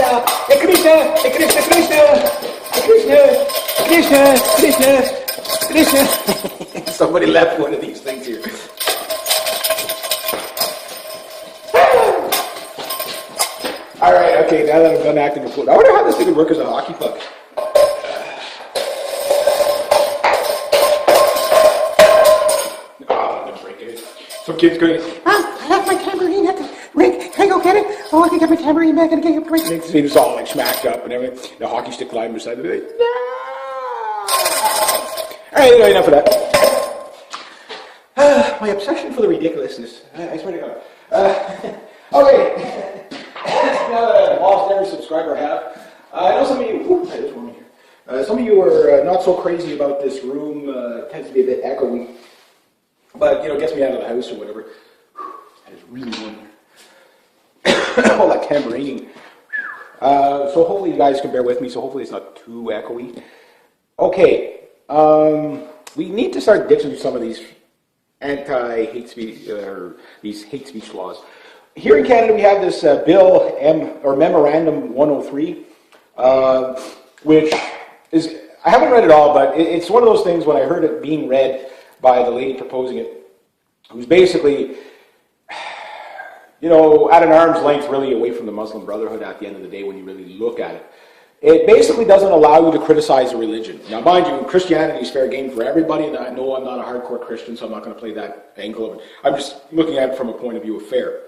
Hey Krishna, hey Krishna, Krishna, Krishna, Krishna, Krishna, Krishna. Somebody left one of these things here. All right, okay, now that I'm done acting a fool, I wonder how this thing would work as a hockey puck. Oh, I'm gonna break it. Some kid's going, I left my tambourine at the rink. Can I go get it? Oh, I can get my tambourine back and get it. next thing it's all like smacked up and everything. The hockey stick lying beside the like, no! All right, anyway, enough of that. My obsession for the ridiculousness. I swear to God. Okay. Now that I've lost every subscriber I have, I know some of you, it is warm in here. Some of you are not so crazy about this room. It tends to be a bit echoey. But, you know, it gets me out of the house or whatever. That is really warm here. All that tambourining. So hopefully you guys can bear with me. So hopefully it's not too echoey. Okay. We need to start ditching some of these anti-hate speech, or these hate speech laws. Here in Canada, we have this bill, Memorandum 103, which is, I haven't read it all, but it's one of those things when I heard it being read by the lady proposing it, who's basically, you know, at an arm's length really away from the Muslim Brotherhood at the end of the day when you really look at it. It basically doesn't allow you to criticize a religion. Now, mind you, Christianity is fair game for everybody, and I know I'm not a hardcore Christian, so I'm not going to play that angle of it. I'm just looking at it from a point of view of fair.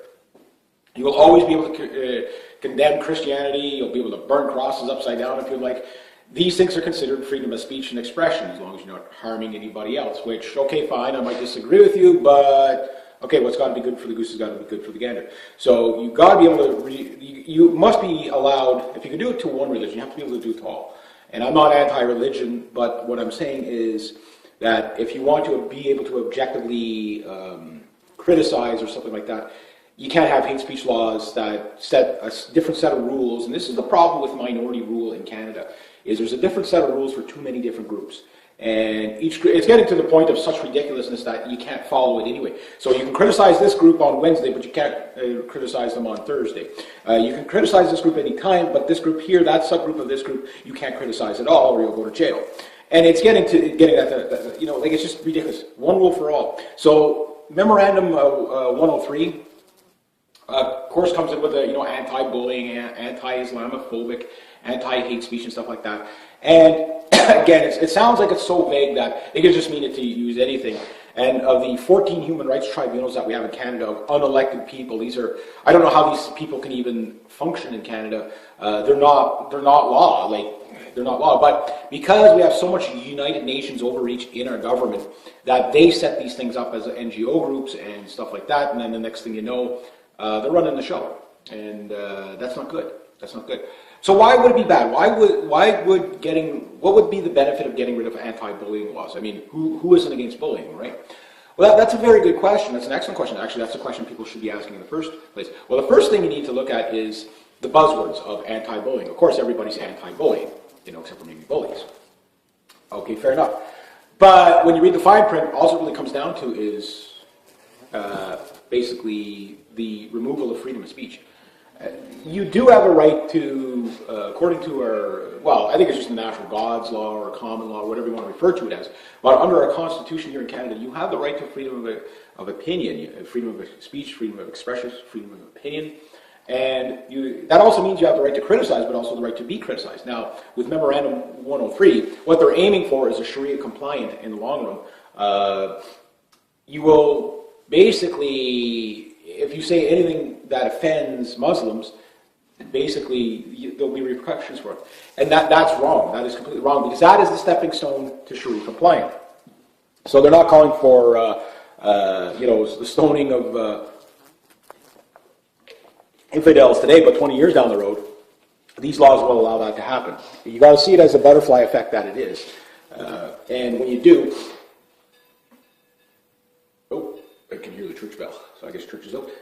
You will always be able to condemn Christianity. You'll be able to burn crosses upside down if you like. These things are considered freedom of speech and expression as long as you're not harming anybody else, which, okay, fine, I might disagree with you, but okay, what's got to be good for the goose has got to be good for the gander. So you've got to be able to, you must be allowed, if you can do it to one religion, you have to be able to do it to all. And I'm not anti-religion, but what I'm saying is that if you want to be able to objectively criticize or something like that, you can't have hate speech laws that set a different set of rules. And this is the problem with minority rule in Canada, is there's a different set of rules for too many different groups. And it's getting to the point of such ridiculousness that you can't follow it anyway. So you can criticize this group on Wednesday, but you can't criticize them on Thursday. You can criticize this group anytime, but this group here, that subgroup of this group, you can't criticize at all, or you'll go to jail. And it's getting at you know, like it's just ridiculous. One rule for all. So Memorandum 103. Of course, comes in with you know, anti-bullying, anti-Islamophobic, anti-hate speech and stuff like that. And again, it sounds like it's so vague that they could just mean it to use anything. And of the 14 human rights tribunals that we have in Canada of unelected people, these are, I don't know how these people can even function in Canada. They're not law, they're not law. But because we have so much United Nations overreach in our government, that they set these things up as NGO groups and stuff like that, and then the next thing you know, they're running the show, and that's not good. That's not good. So why would it be bad? What would be the benefit of getting rid of anti-bullying laws? I mean, who isn't against bullying, right? Well, that's a very good question. That's an excellent question. Actually, that's a question people should be asking in the first place. Well, the first thing you need to look at is the buzzwords of anti-bullying. Of course, everybody's anti-bullying, you know, except for maybe bullies. Okay, fair enough. But when you read the fine print, all it really comes down to is basically the removal of freedom of speech. You do have a right to, according to our, well, I think it's just the natural God's law or common law, whatever you want to refer to it as, but under our constitution here in Canada, you have the right to freedom of opinion, freedom of speech, freedom of expression, freedom of opinion, and that also means you have the right to criticize, but also the right to be criticized. Now, with Memorandum 103, what they're aiming for is a Sharia compliant in the long run. You will basically, if you say anything that offends Muslims, basically there'll be repercussions for it. And that's wrong. That is completely wrong, because that is the stepping stone to Sharia compliant. So they're not calling for, you know, the stoning of infidels today, but 20 years down the road, these laws will allow that to happen. You got to see it as a butterfly effect that it is. And when you do, oh, I can hear the church bell, so I guess church is open.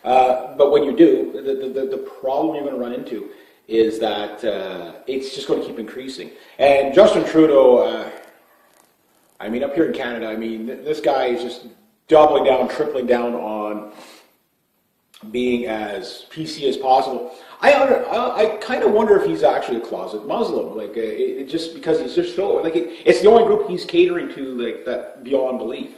But when you do, the problem you're going to run into is that it's just going to keep increasing. And Justin Trudeau, I mean, up here in Canada, I mean, this guy is just doubling down, tripling down on being as PC as possible. I kind of wonder if he's actually a closet Muslim, like just because he's just so like it's the only group he's catering to, like that beyond belief.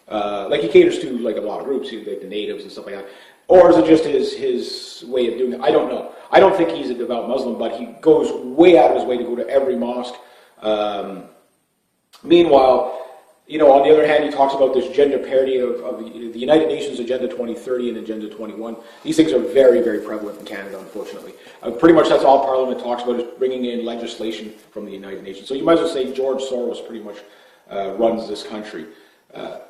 Like he caters to like a lot of groups, like the natives and stuff like that. Or is it just his way of doing it? I don't know. I don't think he's a devout Muslim, but he goes way out of his way to go to every mosque. Meanwhile, you know, on the other hand, he talks about this gender parity of the United Nations Agenda 2030 and Agenda 21. These things are very, very prevalent in Canada, unfortunately. Pretty much that's all Parliament talks about, is bringing in legislation from the United Nations. So you might as well say George Soros pretty much runs this country.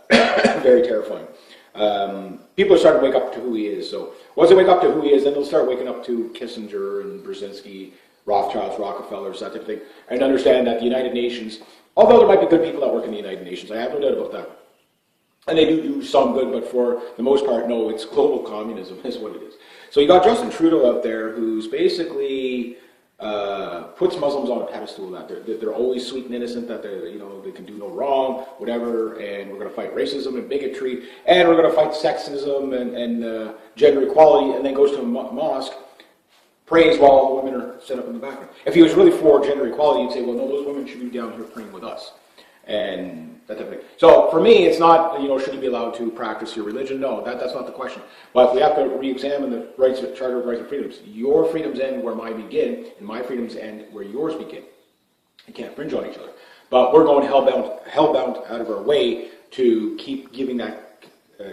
Very terrifying. People are starting to wake up to who he is. So once they wake up to who he is, then they'll start waking up to Kissinger and Brzezinski, Rothschilds, Rockefellers, that type of thing, and understand that the United Nations, although there might be good people that work in the United Nations, I have no doubt about that. And they do some good, but for the most part, no, it's global communism is what it is. So you got Justin Trudeau out there who's basically puts Muslims on a pedestal, that they're always sweet and innocent, that they can do no wrong, whatever, and we're going to fight racism and bigotry, and we're going to fight sexism and gender equality, and then goes to a mosque, prays while all the women are set up in the background. If he was really for gender equality, you'd say, well, no, those women should be down here praying with us, and that type of thing. So for me, it's not, should you be allowed to practice your religion? No, that's not the question. But we have to re-examine the Charter of Rights and Freedoms. Your freedoms end where mine begin, and my freedoms end where yours begin. You can't infringe on each other. But we're going hell-bound out of our way to keep giving that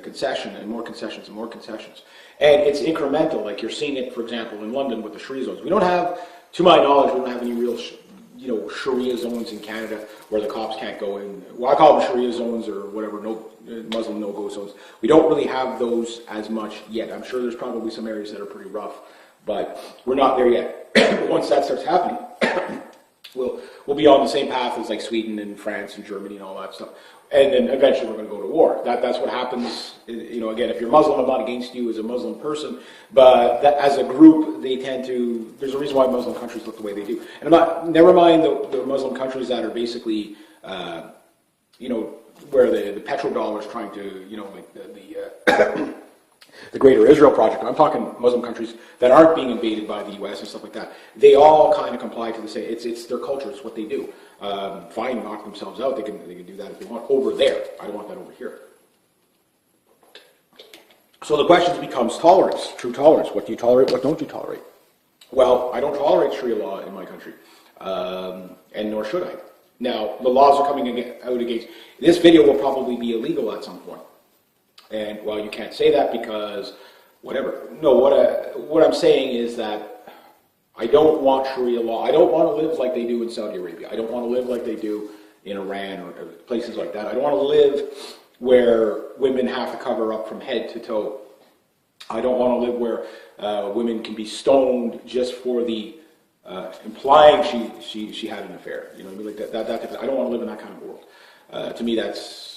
concession and more concessions and more concessions. And it's incremental, like you're seeing it, for example, in London with the Sharia zones. We don't have, to my knowledge, we don't have any real Sharia zones in Canada where the cops can't go in. Well, I call them Sharia zones or whatever, Muslim no-go zones. We don't really have those as much yet. I'm sure there's probably some areas that are pretty rough, but we're not there yet. But once that starts happening, we'll be on the same path as like Sweden and France and Germany and all that stuff. And then eventually we're going to go to war. That's what happens. Again, if you're Muslim, I'm not against you as a Muslim person, but that, as a group, they tend to. There's a reason why Muslim countries look the way they do. And never mind the Muslim countries that are basically, where the petrodollar is trying to, like the Greater Israel Project. I'm talking Muslim countries that aren't being invaded by the U.S. and stuff like that. They all kind of comply to the same. It's their culture. It's what they do. Fine, knock themselves out. They can do that if they want over there. I don't want that over here. So the question becomes tolerance, true tolerance. What do you tolerate? What don't you tolerate? Well, I don't tolerate Sharia law in my country, and nor should I. Now, the laws are coming out against. This video will probably be illegal at some point. And, well, you can't say that because whatever. No, what I'm saying is that I don't want Sharia law. I don't want to live like they do in Saudi Arabia. I don't want to live like they do in Iran or places like that. I don't want to live where women have to cover up from head to toe. I don't want to live where women can be stoned just for the implying she had an affair. Like that type of, I don't want to live in that kind of world. To me, that's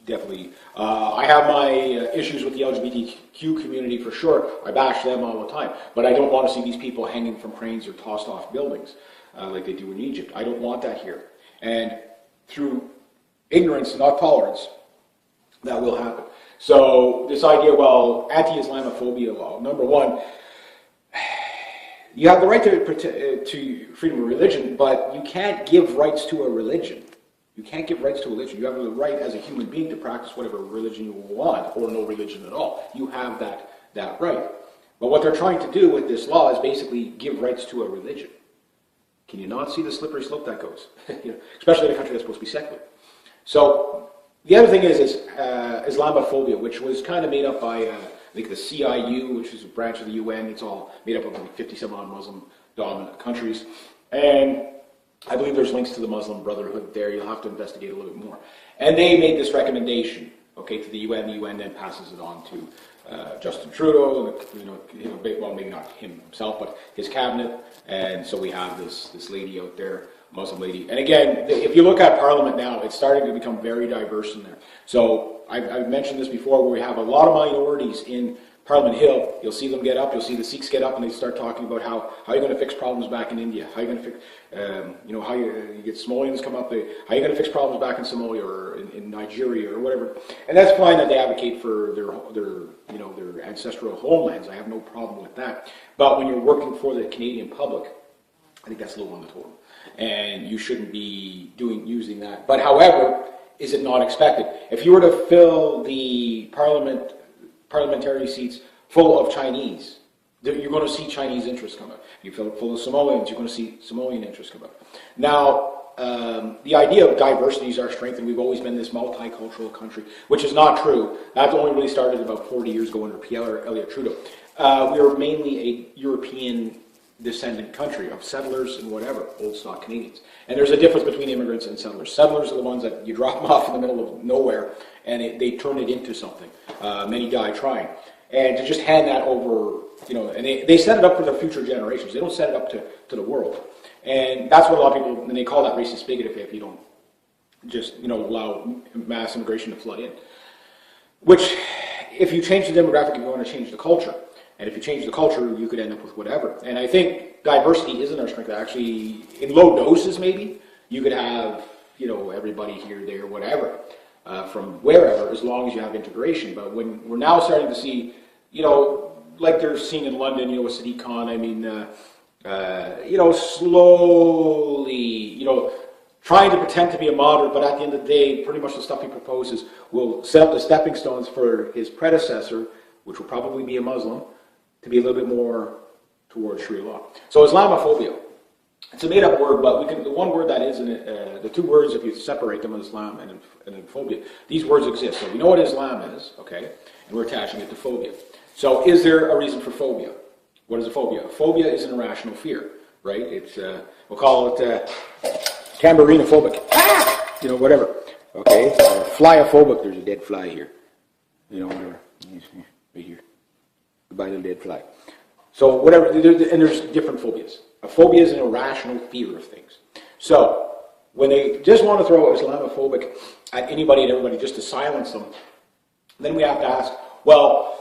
definitely. I have my issues with the LGBTQ community for sure. I bash them all the time, but I don't want to see these people hanging from cranes or tossed off buildings like they do in Egypt. I don't want that here. And through ignorance, not tolerance, that will happen. So this idea, anti-Islamophobia law. Number one, you have the right to freedom of religion, but you can't give rights to a religion. You can't give rights to a religion. You have the right as a human being to practice whatever religion you want, or no religion at all. You have that right. But what they're trying to do with this law is basically give rights to a religion. Can you not see the slippery slope that goes? Especially in a country that's supposed to be secular. So the other thing is Islamophobia, which was kind of made up by I think the CIU, which is a branch of the UN. It's all made up of like 50-some-odd Muslim-dominant countries. And I believe there's links to the Muslim Brotherhood there. You'll have to investigate a little bit more. And they made this recommendation, to the UN. The UN then passes it on to Justin Trudeau, well, maybe not him himself, but his cabinet. And so we have this lady out there, Muslim lady. And again, if you look at Parliament now, it's starting to become very diverse in there. So I've mentioned this before, where we have a lot of minorities in Parliament Hill, you'll see them get up, you'll see the Sikhs get up and they start talking about how you're going to fix problems back in India, how you're going to fix, how you get Somalians come up, how you're going to fix problems back in Somalia or in Nigeria or whatever. And that's fine that they advocate for their ancestral homelands. I have no problem with that. But when you're working for the Canadian public, I think that's low on the totem. And you shouldn't be using that. But however, is it not expected? If you were to fill the parliamentary seats full of Chinese, you're going to see Chinese interests come up. You fill it full of Somalians, you're going to see Somalian interests come up. Now, the idea of diversity is our strength, and we've always been this multicultural country, which is not true. That only really started about 40 years ago under Pierre Elliott Trudeau. We are mainly a European descendant country of settlers and whatever, old stock Canadians. And there's a difference between immigrants and settlers. Settlers are the ones that you drop them off in the middle of nowhere and they turn it into something. Many die trying. And to just hand that over, and they set it up for the future generations. They don't set it up to the world. And that's what a lot of people, and they call that racist bigot if you don't just, allow mass immigration to flood in. Which, if you change the demographic, you're going to change the culture. And if you change the culture, you could end up with whatever. And I think diversity isn't our strength. Actually, in low doses, maybe, you could have, everybody here, there, whatever, from wherever, as long as you have integration. But when we're now starting to see, like they're seeing in London, with Sadiq Khan, slowly, trying to pretend to be a moderate, but at the end of the day, pretty much the stuff he proposes will set up the stepping stones for his predecessor, which will probably be a Muslim, to be a little bit more towards Sharia law. So Islamophobia, it's a made-up word, but the one word that is in it, the two words, if you separate them, Islam and phobia, these words exist. So we know what Islam is, okay, and we're attaching it to phobia. So is there a reason for phobia? What is a phobia? A phobia is an irrational fear, right? It's, we'll call it tambourine-ophobic, whatever, okay? Fly-ophobic, there's a dead fly here, whatever, right here. Goodbye, little dead fly. So whatever, and there's different phobias. A phobia is an irrational fear of things. So when they just want to throw Islamophobic at anybody and everybody just to silence them, then we have to ask, well,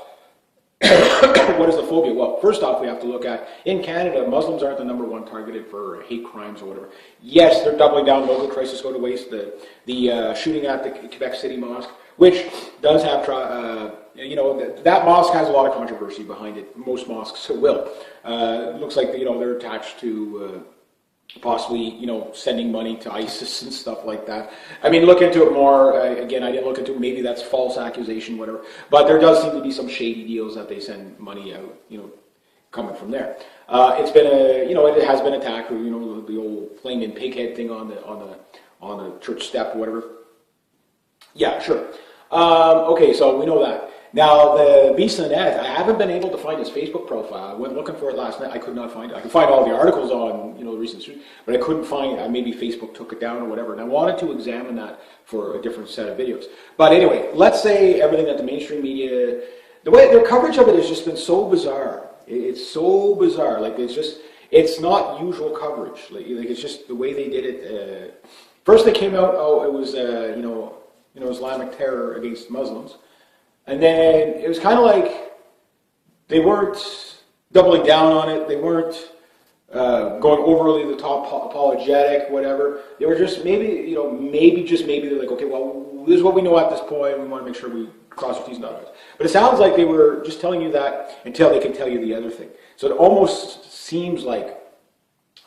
what is the phobia? Well, first off, we have to look at, in Canada, Muslims aren't the number one targeted for hate crimes or whatever. Yes, they're doubling down, no good crisis go to waste, the shooting at the Quebec City Mosque, which does have, that mosque has a lot of controversy behind it. Most mosques will. It looks like, they're attached to possibly, sending money to ISIS and stuff like that. I mean, look into it more. Again, I didn't look into it. Maybe that's false accusation, whatever. But there does seem to be some shady deals that they send money out, coming from there. It's been it has been attacked. The old flaming pighead thing on the church step, or whatever. Yeah, sure. Okay, so we know that. Now, the Beast in the Net, I haven't been able to find his Facebook profile. I went looking for it last night. I could not find it. I could find all the articles on, the recent news, but I couldn't find it. Maybe Facebook took it down or whatever. And I wanted to examine that for a different set of videos. But anyway, let's say everything that the mainstream media, the way their coverage of it has just been so bizarre. It's so bizarre. Like, it's not usual coverage. Like it's just the way they did it. First they came out, it was, Islamic terror against Muslims. And then it was kind of like they weren't doubling down on it. They weren't going overly the top apologetic, whatever. They were just maybe they're like, okay, well, this is what we know at this point. We want to make sure we cross our T's and dot our I's. But it sounds like they were just telling you that until they can tell you the other thing. So it almost seems like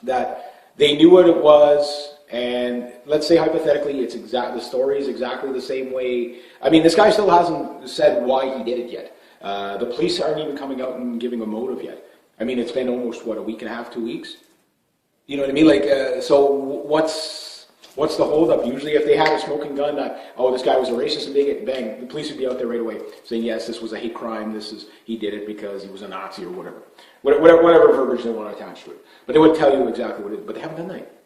that they knew what it was. And let's say hypothetically, the story is exactly the same way. I mean, this guy still hasn't said why he did it yet. The police aren't even coming out and giving a motive yet. I mean, it's been almost, a week and a half, 2 weeks? You know what I mean? Like, so what's the holdup? Usually if they had a smoking gun that, this guy was a racist and bigot, bang, the police would be out there right away saying, yes, this was a hate crime, he did it because he was a Nazi or whatever. Whatever verbiage they want to attach to it. But they would tell you exactly what it is, but they haven't done that.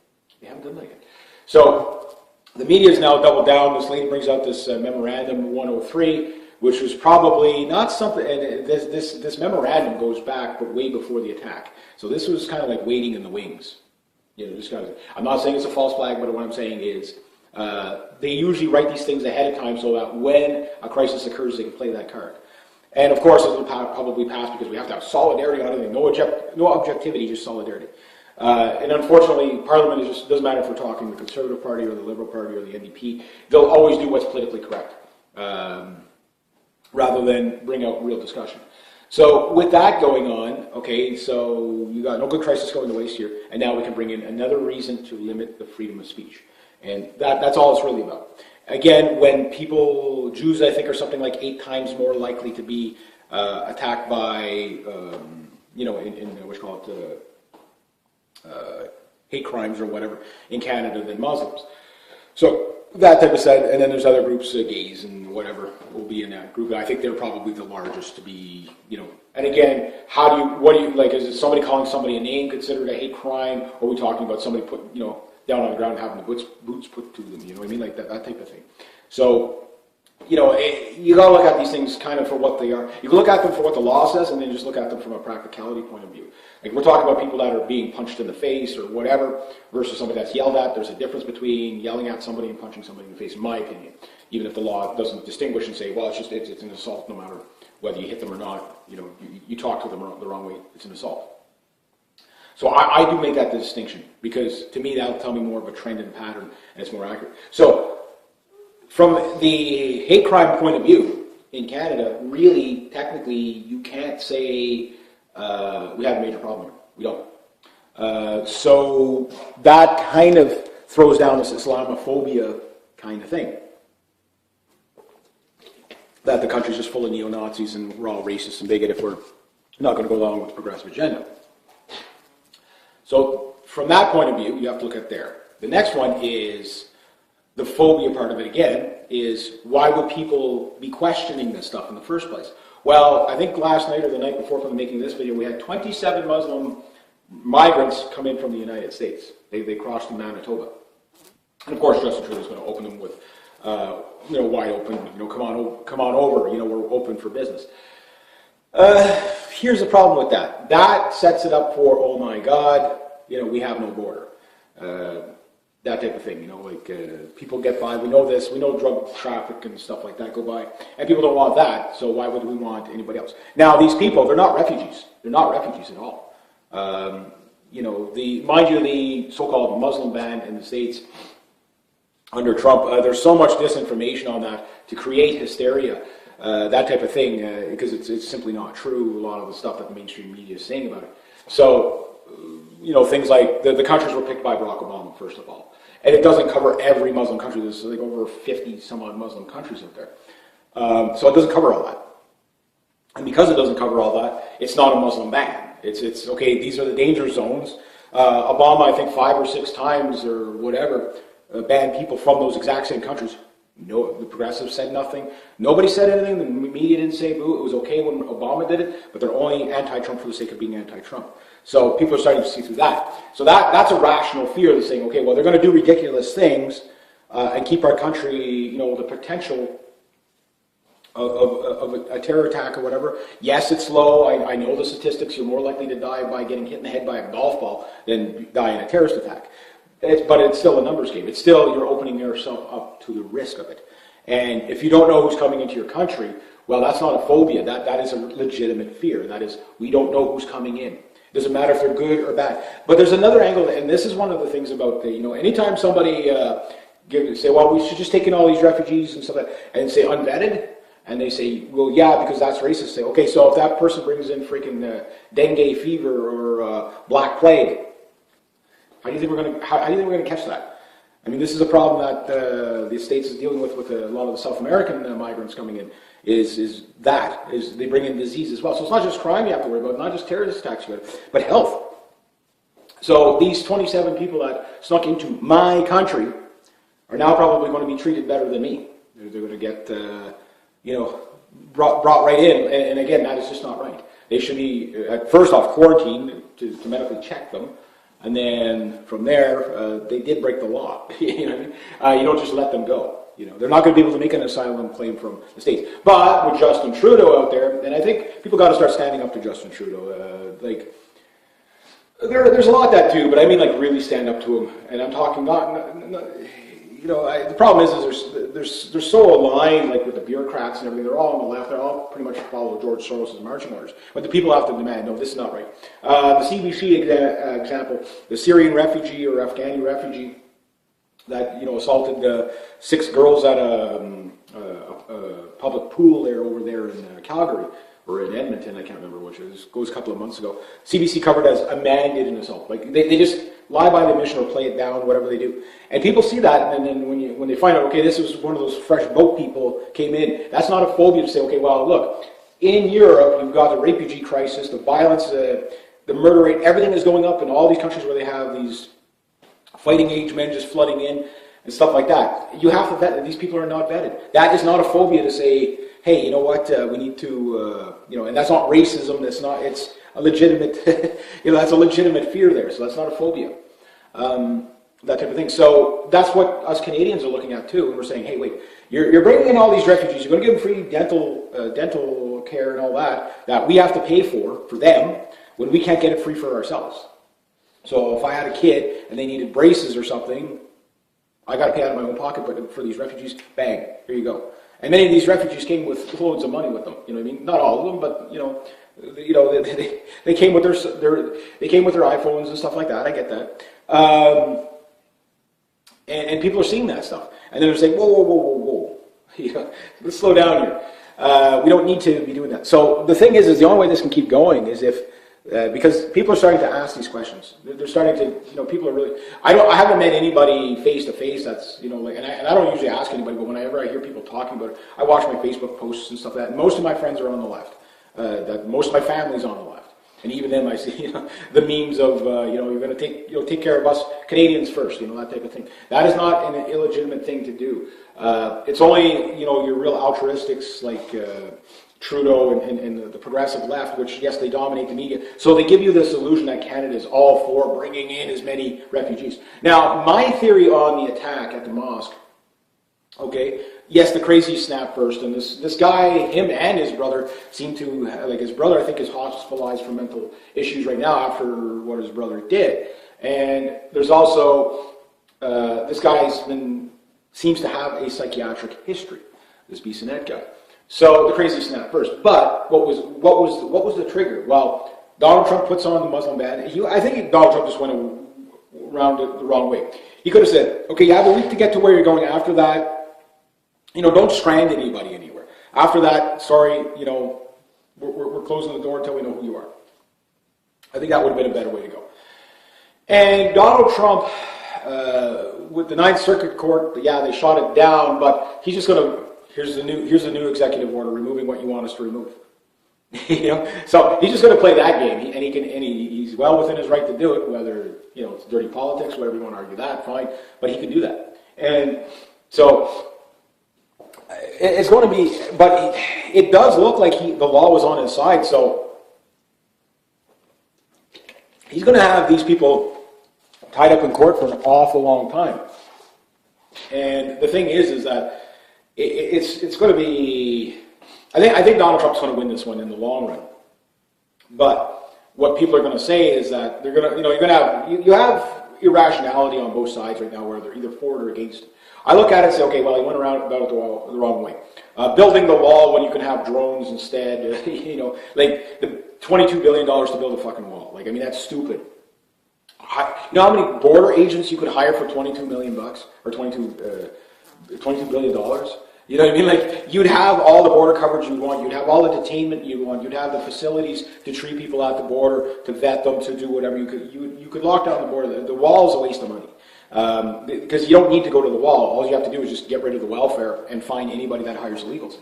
They haven't done that yet. So the media is now doubled down. This lady brings out this memorandum 103, which was probably not something. And this memorandum goes back, but way before the attack. So this was kind of like waiting in the wings. I'm not saying it's a false flag, but what I'm saying is they usually write these things ahead of time so that when a crisis occurs, they can play that card. And of course, it'll probably pass because we have to have solidarity on everything. No objectivity, just solidarity. And unfortunately, Parliament doesn't matter if we're talking the Conservative Party or the Liberal Party or the NDP. They'll always do what's politically correct, rather than bring out real discussion. So with that going on, okay, so you got no good crisis going to waste here, and now we can bring in another reason to limit the freedom of speech. And that's all it's really about. Again, when Jews I think are something like 8 times more likely to be attacked by, in what's called hate crimes or whatever in Canada than Muslims. So that type of said, and then there's other groups, gays and whatever, will be in that group. And I think they're probably the largest to be, And again, is it somebody calling somebody a name considered a hate crime? Or are we talking about somebody put, down on the ground and having the boots put to them? You know what I mean? Like that type of thing. So, you got to look at these things kind of for what they are. You can look at them for what the law says, and then just look at them from a practicality point of view. Like we're talking about people that are being punched in the face or whatever, versus somebody that's yelled at. There's a difference between yelling at somebody and punching somebody in the face, in my opinion. Even if the law doesn't distinguish and say, well, it's an assault no matter whether you hit them or not. You talk to them the wrong way, it's an assault. So I do make that distinction because to me that'll tell me more of a trend and pattern, and it's more accurate. So from the hate crime point of view in Canada, really, technically, you can't say we have a major problem here. We don't. So that kind of throws down this Islamophobia kind of thing. That the country's just full of neo-Nazis and we're all racist and bigot if we're not going to go along with the progressive agenda. So from that point of view, you have to look at there. The next one is the phobia part of it again, is why would people be questioning this stuff in the first place? Well, I think last night or the night before from making this video, we had 27 Muslim migrants come in from the United States. They crossed in Manitoba. And of course, Justin Trudeau's going to open them with, wide open, come on over, we're open for business. Here's the problem with that. That sets it up for, oh my God, we have no border. That type of thing, people get by, we know this, we know drug traffic and stuff like that go by, and people don't want that, so why would we want anybody else? Now, these people, they're not refugees. They're not refugees at all. The so-called Muslim ban in the States under Trump, there's so much disinformation on that to create hysteria, that type of thing, because it's simply not true, a lot of the stuff that the mainstream media is saying about it. So, things like the countries were picked by Barack Obama, first of all. And it doesn't cover every Muslim country. There's like over 50 some odd Muslim countries out there. So it doesn't cover all that. And because it doesn't cover all that, it's not a Muslim ban. It's okay, these are the danger zones. Obama, I think 5 or 6 times or whatever, banned people from those exact same countries. No, the progressives said nothing. Nobody said anything. The media didn't say boo. It was okay when Obama did it, but they're only anti-Trump for the sake of being anti-Trump. So people are starting to see through that. So that's a rational fear. They're saying, okay, well, they're going to do ridiculous things and keep our country, the potential of a terror attack or whatever. Yes, it's low. I know the statistics. You're more likely to die by getting hit in the head by a golf ball than die in a terrorist attack. But it's still a numbers game. It's still, you're opening yourself up to the risk of it. And if you don't know who's coming into your country, well, that's not a phobia. That is a legitimate fear. That is, we don't know who's coming in. It doesn't matter if they're good or bad. But there's another angle, and this is one of the things about the, anytime somebody say, well, we should just take in all these refugees and stuff like that, and say unvetted, and they say, well, yeah, because that's racist. Say, okay, so if that person brings in freaking dengue fever or black plague, how do you think we're going to catch that? I mean, this is a problem that the States is dealing with a lot of the South American migrants coming in, is they bring in disease as well. So it's not just crime you have to worry about, not just terrorist attacks, but health. So these 27 people that snuck into my country are now probably going to be treated better than me. They're going to get, brought right in. And again, that is just not right. They should be, first off, quarantined to medically check them. And then from there, they did break the law. You know what I mean? You don't just let them go. They're not going to be able to make an asylum claim from the States. But with Justin Trudeau out there, and I think people got to start standing up to Justin Trudeau. There's a lot that do, but I mean like really stand up to him. And I'm talking not the problem is they're so aligned, like with the bureaucrats and everything. They're all on the left. They all pretty much follow George Soros' marching orders. But the people have to demand, no, this is not right. The CBC example, the Syrian refugee or Afghani refugee that assaulted 6 girls at a public pool there over there in Calgary or in Edmonton. I can't remember which. It goes a couple of months ago. CBC covered as a man did an assault. Like they just lie by the mission or play it down, whatever they do. And people see that, and then when they find out, okay, this was one of those fresh boat people came in. That's not a phobia to say, okay, well, look, in Europe you've got the refugee crisis, the violence, the murder rate, everything is going up in all these countries where they have these fighting age men just flooding in and stuff like that. You have to vet that these people are not vetted. That is not a phobia to say, hey, you know what, we need to, and that's not racism, it's a legitimate, that's a legitimate fear there, so that's not a phobia. That type of thing. So that's what us Canadians are looking at too, and we're saying, hey, wait, you're bringing in all these refugees, you're going to give them free dental care and all that we have to pay for them, when we can't get it free for ourselves. So if I had a kid and they needed braces or something, I got to pay out of my own pocket, but for these refugees, bang, here you go. And many of these refugees came with loads of money with them. You know what I mean? Not all of them, but they came with their iPhones and stuff like that. I get that. And people are seeing that stuff, and then they're saying, whoa. Let's slow down here. We don't need to be doing that. So the thing is the only way this can keep going is if. Because people are starting to ask these questions. They're starting to, people are really. I haven't met anybody face to face that's, and I don't usually ask anybody, but whenever I hear people talking about it, I watch my Facebook posts and stuff like that. And most of my friends are on the left. Most of my family's on the left, and even them I see, the memes of, you're going to take care of us Canadians first, that type of thing. That is not an illegitimate thing to do. It's only, your real altruistics like. Trudeau and the progressive left, which, yes, they dominate the media. So they give you this illusion that Canada is all for bringing in as many refugees. Now, my theory on the attack at the mosque, okay, yes, the crazy snap first, and this guy, him and his brother, seem to, his brother, I think, is hospitalized for mental issues right now after what his brother did. And there's also, this guy seems to have a psychiatric history, this Bissonnette guy. So the crazy snap first, but what was the trigger? Well, Donald Trump puts on the Muslim ban. I think Donald Trump just went around it the wrong way. He could have said, okay, you have a week to get to where you're going. After that, don't strand anybody anywhere. After that, sorry, we're closing the door until we know who you are. I think that would have been a better way to go. And Donald Trump, with the Ninth Circuit Court, they shot it down, but he's just going to. Here's the new executive order removing what you want us to remove. So he's just going to play that game, and he's well within his right to do it. Whether it's dirty politics, whatever you want to argue that, fine. But he can do that, and so it's going to be. But it does look like the law was on his side. So he's going to have these people tied up in court for an awful long time. And the thing is that. It's going to be. I think Donald Trump's going to win this one in the long run. But what people are going to say is that they're going to, you're going to have you have irrationality on both sides right now, where they're either for it or against it. I look at it and say, okay, well, he went around about it the wrong way. Building the wall when you can have drones instead. Like the $22 billion to build a fucking wall. Like, I mean, that's stupid. You know how many border agents you could hire for $22 million or $22 billion? You know what I mean? Like, you'd have all the border coverage you want. You'd have all the detainment you want. You'd have the facilities to treat people at the border, to vet them, to do whatever. You could lock down the border. The wall is a waste of money. Because you don't need to go to the wall. All you have to do is just get rid of the welfare and find anybody that hires illegals.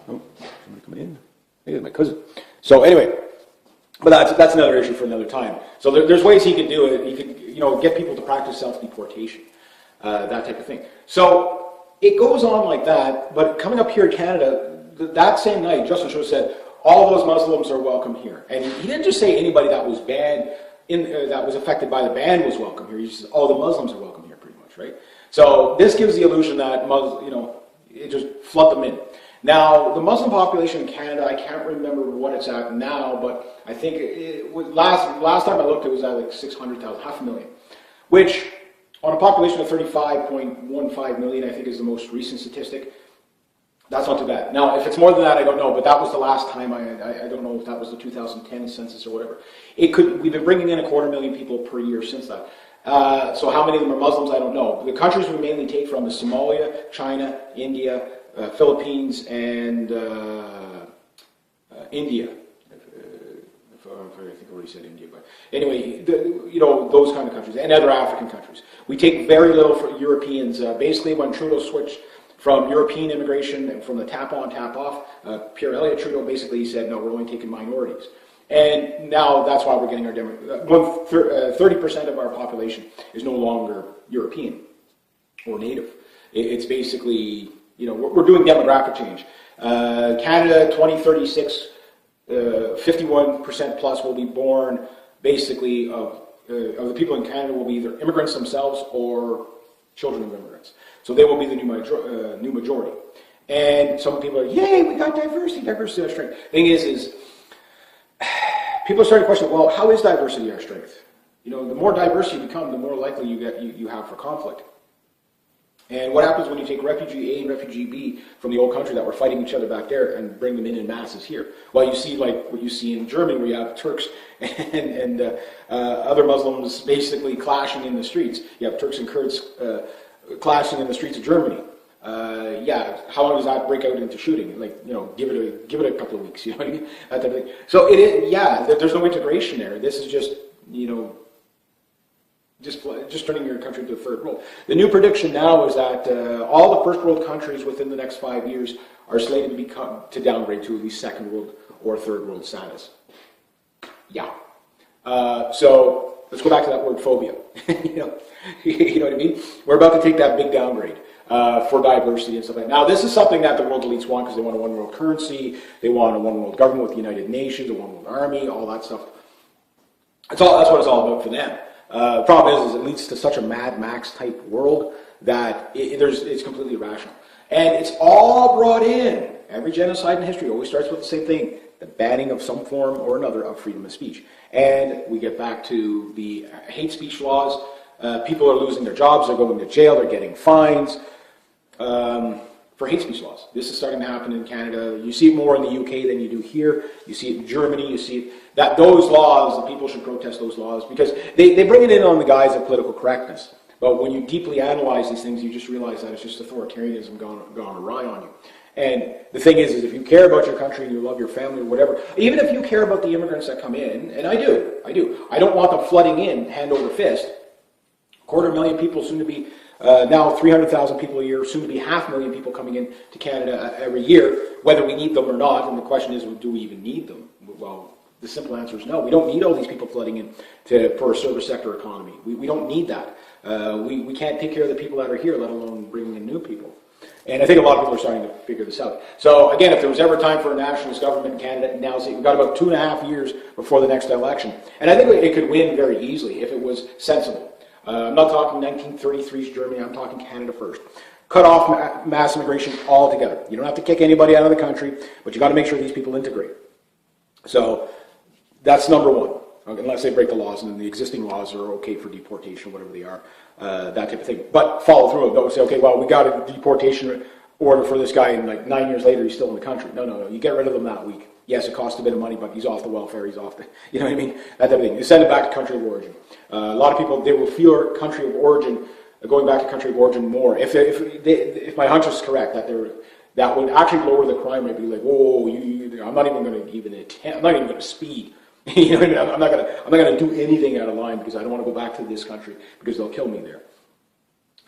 Oh, somebody coming in. Maybe my cousin. So anyway, but that's another issue for another time. So there's ways he could do it. He could, get people to practice self-deportation, that type of thing. So it goes on like that, but coming up here in Canada, that same night, Justin Trudeau said, all of those Muslims are welcome here. And he didn't just say anybody that was banned, that was affected by the ban was welcome here. He just said, oh, the Muslims are welcome here, pretty much, right? So this gives the illusion that, it just flood them in. Now, the Muslim population in Canada, I can't remember what it's at now, but I think it was last time I looked, it was at like 600,000, 500,000, which On a population of 35.15 million, I think is the most recent statistic. That's not too bad. Now, if it's more than that, I don't know, but that was the last time. I don't know if that was the 2010 census or whatever. We've been bringing in 250,000 people per year since that. So how many of them are Muslims, I don't know. The countries we mainly take from is Somalia, China, India, Philippines, and India. I think I already said India, but anyway, those kind of countries and other African countries. We take very little for Europeans. Basically, when Trudeau switched from European immigration and from the tap on, tap off, Pierre Elliott Trudeau basically said, no, we're only taking minorities. And now that's why we're getting our 30% of our population is no longer European or native. It's basically, we're doing demographic change. Canada 2036, 51% plus will be born basically of the people in Canada will be either immigrants themselves or children of immigrants. So they will be the new majority. And some people are, yay, we got diversity our strength. Thing is people are starting to question, well, how is diversity our strength? The more diverse you become, the more likely you have for conflict. And what happens when you take refugee A and refugee B from the old country that were fighting each other back there and bring them in masses here? Well, you see like what you see in Germany, where you have Turks and other Muslims basically clashing in the streets. You have Turks and Kurds clashing in the streets of Germany. How long does that break out into shooting? Give it a couple of weeks. You know what I mean? That type of thing. So it is. There's no integration there. This is just just turning your country to a third world. The new prediction now is that all the first world countries within the next 5 years are slated to downgrade to at least second world or third world status. So let's go back to that word phobia. you know what I mean? We're about to take that big downgrade for diversity and stuff like that. Now, this is something that the world elites want because they want a one world currency, they want a one world government with the United Nations, a one world army, all that stuff. That's what it's all about for them. The problem is it leads to such a Mad Max type world that it's completely irrational. And it's all brought in. Every genocide in history always starts with the same thing, the banning of some form or another of freedom of speech. And we get back to the hate speech laws. People are losing their jobs, they're going to jail, they're getting fines for hate speech laws. This is starting to happen in Canada. You see it more in the UK than you do here. You see it in Germany. You see that those laws, the people should protest those laws because they bring it in on the guise of political correctness. But when you deeply analyze these things, you just realize that it's just authoritarianism gone awry on you. And the thing is if you care about your country and you love your family or whatever, even if you care about the immigrants that come in, and I do. I don't want them flooding in hand over fist. 250,000 people, soon to be now 300,000 people a year, soon to be 500,000 people coming in to Canada every year, whether we need them or not. And the question is, do we even need them? Well, the simple answer is no. We don't need all these people flooding in for a service sector economy. We don't need that. We can't take care of the people that are here, let alone bringing in new people. And I think a lot of people are starting to figure this out. So again, if there was ever time for a nationalist government in Canada, now's it. We've got about 2.5 years before the next election. And I think it could win very easily if it was sensible. I'm not talking 1933's Germany, I'm talking Canada first. Cut off mass immigration altogether. You don't have to kick anybody out of the country, but you got to make sure these people integrate. So that's number one, unless they break the laws, and then the existing laws are okay for deportation, whatever they are, that type of thing. But follow through it. Don't say, okay, well, we got a deportation order for this guy, and like 9 years later, he's still in the country. No. You get rid of him that week. Yes, it costs a bit of money, but he's off the welfare, he's off the, you know what I mean? That type of thing. You send it back to country of origin. A lot of people, they will fear country of origin, going back to country of origin more. If my hunch is correct, that would actually lower the crime rate. Be like, whoa, I'm not even going to even attempt, I'm not even going to speed. You know what I mean? I'm not going to do anything out of line because I don't want to go back to this country because they'll kill me there.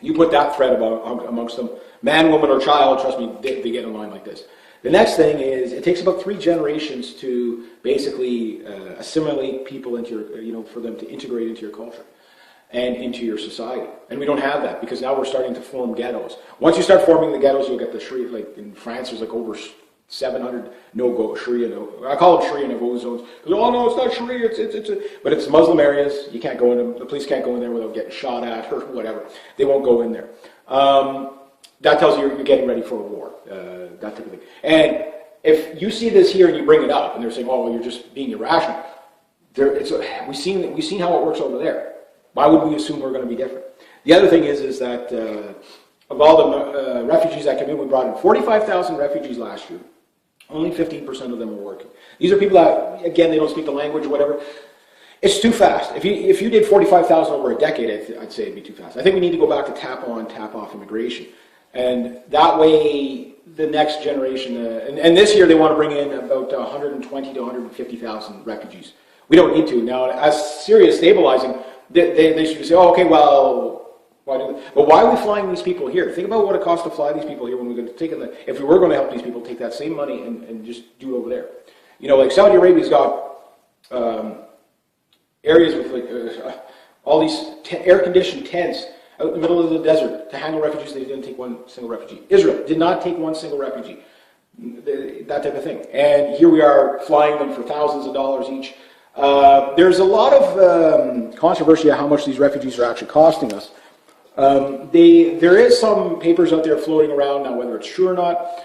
You put that threat amongst them, man, woman, or child, trust me, they get in line like this. The next thing is it takes about 3 generations to basically assimilate people into your, for them to integrate into your culture and into your society. And we don't have that because now we're starting to form ghettos. Once you start forming the ghettos, you'll get the Sharia. Like in France, there's like over 700 no-go Sharia. I call them Sharia no-go zones. Oh no, it's not Sharia. But it's Muslim areas. You can't go in them. The police can't go in there without getting shot at or whatever. They won't go in there. That tells you you're getting ready for a war, that type of thing. And if you see this here and you bring it up, and they're saying, "Oh, well, you're just being We've seen how it works over there. Why would we assume we're going to be different?" The other thing is that of all the refugees that came in, we brought in 45,000 refugees last year. Only 15% of them are working. These are people that, again, they don't speak the language or whatever. It's too fast. If you did 45,000 over a decade, I'd say it'd be too fast. I think we need to go back to tap on, tap off immigration. And that way, the next generation, and this year they want to bring in about 120 to 150,000 refugees. We don't need to. Now, as Syria is stabilizing, they should say, oh, okay, well, why are we flying these people here? Think about what it costs to fly these people here when we're going to take them. If we were going to help these people, take that same money and just do it over there. You know, like Saudi Arabia's got areas with like all these air-conditioned tents out in the middle of the desert to handle refugees. They didn't take one single refugee. Israel did not take one single refugee. That type of thing. And here we are flying them for thousands of dollars each. There's a lot of controversy on how much these refugees are actually costing us. There is some papers out there floating around now, whether it's true or not,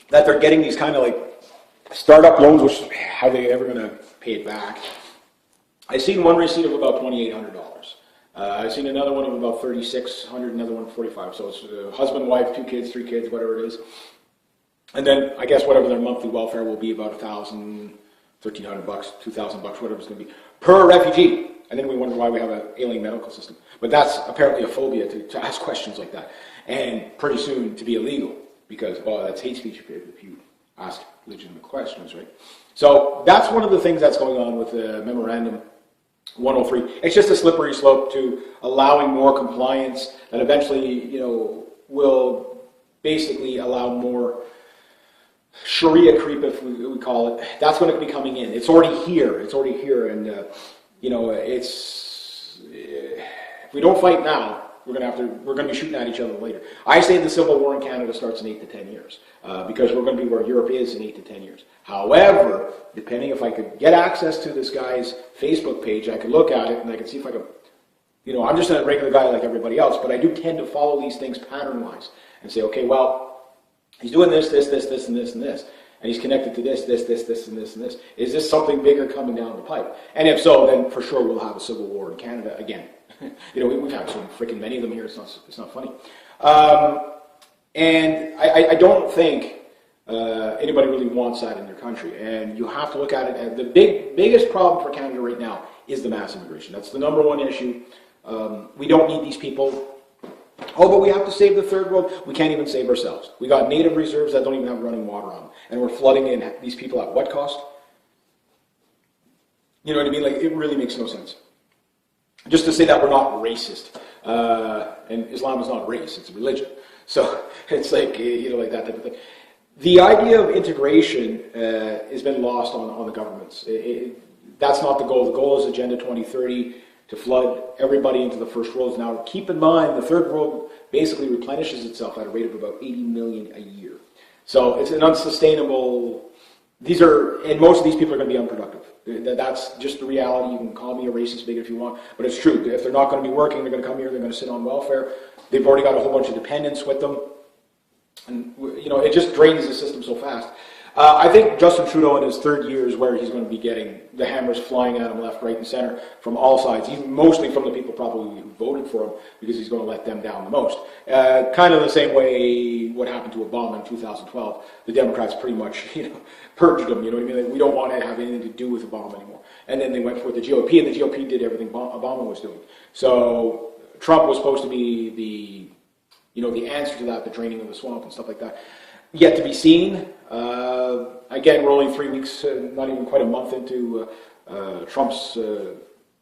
that they're getting these kind of like startup loans, which how are they ever going to pay it back? I've seen one receipt of about $2,800. I've seen another one of about $3,600, another one of $4,500. So it's husband, wife, 2 kids, 3 kids, whatever it is. And then I guess whatever their monthly welfare will be, about $1,000, $1,300, $2,000, whatever it's going to be per refugee. And then we wonder why we have an alien medical system. But that's apparently a phobia to ask questions like that. And pretty soon to be illegal, because, well, that's hate speech if you ask legitimate questions, right? So that's one of the things that's going on with the Memorandum 103. It's just a slippery slope to allowing more compliance that eventually, you know, will basically allow more Sharia creep, if we call it. That's going to be coming in. It's already here. And, you know, if we don't fight now, we're going to be shooting at each other later. I say the civil war in Canada starts in 8 to 10 years because we're going to be where Europe is in 8 to 10 years. However, depending if I could get access to this guy's Facebook page, I could look at it and I could see if I could, you know, I'm just a regular guy like everybody else, but I do tend to follow these things pattern-wise and say, okay, well, he's doing this, and this, and this, and this. And he's connected to this, and this, and this. Is this something bigger coming down the pipe? And if so, then for sure we'll have a civil war in Canada again. You know, we've had so freaking many of them here. It's not funny. And I don't think anybody really wants that in their country. And you have to look at it as the biggest problem for Canada right now is the mass immigration. That's the number one issue. We don't need these people. Oh, but we have to save the third world. We can't even save ourselves. We got native reserves that don't even have running water on them. And we're flooding in these people at what cost? You know what I mean? Like, it really makes no sense. Just to say that we're not racist. And Islam is not race, it's a religion. So it's like, you know, like that type of thing. The idea of integration has been lost on the governments. That's not the goal. The goal is Agenda 2030. To flood everybody into the first world. Now, keep in mind, the third world basically replenishes itself at a rate of about 80 million a year. So it's an unsustainable. And most of these people are going to be unproductive. That's just the reality. You can call me a racist bigot if you want, but it's true. If they're not going to be working, they're going to come here. They're going to sit on welfare. They've already got a whole bunch of dependents with them, and you know, it just drains the system so fast. I think Justin Trudeau in his third year is where he's going to be getting the hammers flying at him left, right, and center from all sides, even mostly from the people probably who voted for him, because he's going to let them down the most. Kind of the same way what happened to Obama in 2012. The Democrats pretty much, you know, purged him. You know what I mean? Like, we don't want to have anything to do with Obama anymore. And then they went for the GOP, and the GOP did everything Obama was doing. So Trump was supposed to be the answer to that, the draining of the swamp and stuff like that. Yet to be seen. Again, we're only 3 weeks, not even quite a month into Trump's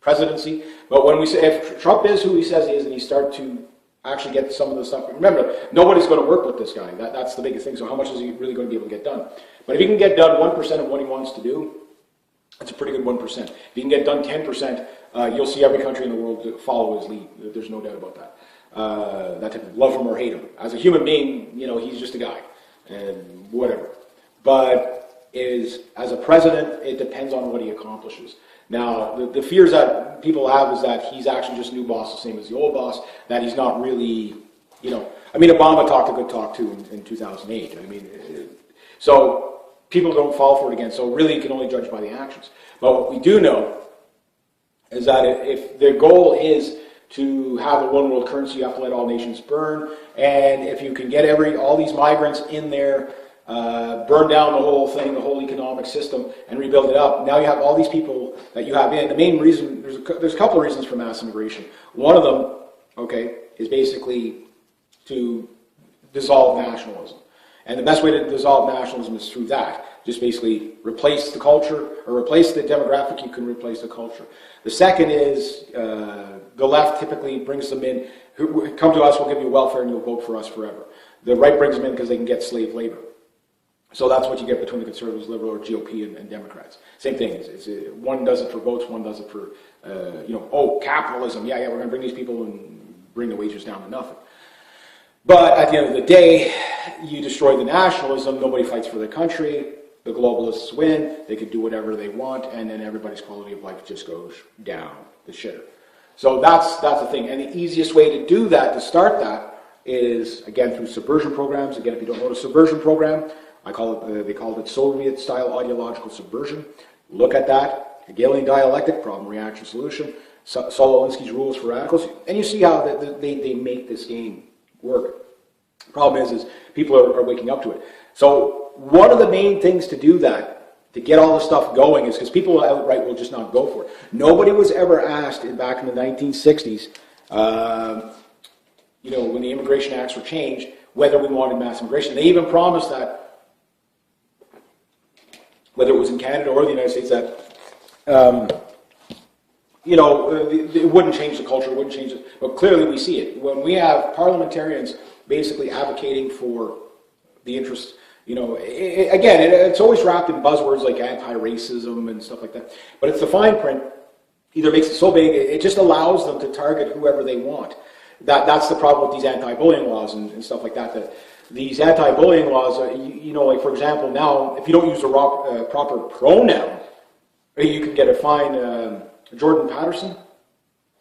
presidency. But when we say, if Trump is who he says he is, and he start to actually get some of the stuff, remember, nobody's going to work with this guy. That's the biggest thing. So how much is he really going to be able to get done? But if he can get done 1% of what he wants to do, that's a pretty good 1%. If he can get done 10%, you'll see every country in the world follow his lead. There's no doubt about that. That type of love him or hate him. As a human being, you know, he's just a guy. And whatever. But as a president, it depends on what he accomplishes. Now, the fears that people have is that he's actually just new boss, the same as the old boss, that he's not really, you know, I mean, Obama talked a good talk too in 2008. I mean, so people don't fall for it again. So really, you can only judge by the actions. But what we do know is that if the goal is to have a one world currency, you have to let all nations burn, and if you can get all these migrants in there, burn down the whole thing, the whole economic system, and rebuild it up. Now you have all these people that you have in. The main reason, there's a couple of reasons for mass immigration. One of them, okay, is basically to dissolve nationalism. And the best way to dissolve nationalism is through that. Just basically replace the culture, or replace the demographic, you can replace the culture. The second is, the left typically brings them in, come to us, we'll give you welfare and you'll vote for us forever. The right brings them in because they can get slave labor. So that's what you get between the Conservatives, Liberal, or GOP and Democrats. Same thing. One does it for votes, one does it for, capitalism. Yeah, we're going to bring these people and bring the wages down to nothing. But at the end of the day, you destroy the nationalism, nobody fights for the country, the globalists win, they can do whatever they want, and then everybody's quality of life just goes down the shitter. So that's the thing. And the easiest way to do that, to start that, is, again, through subversion programs. Again, if you don't know what a subversion program, they called it Soviet-style ideological subversion. Look at that. Hegelian dialectic, problem, reaction, solution. Saul Alinsky's rules for radicals. And you see how they make this game work. The problem is people are waking up to it. So one of the main things to do that, to get all this stuff going, is because people outright will just not go for it. Nobody was ever asked back in the 1960s, when the immigration acts were changed, whether we wanted mass immigration. They even promised that, whether it was in Canada or the United States, that it wouldn't change the culture, it wouldn't change it. But clearly we see it. When we have parliamentarians basically advocating for the interests, it's always wrapped in buzzwords like anti-racism and stuff like that. But it's the fine print either makes it so big, it just allows them to target whoever they want. That's the problem with these anti-bullying laws and stuff like that. These anti-bullying laws, like for example, now if you don't use a proper pronoun, you can get a fine. Jordan Patterson,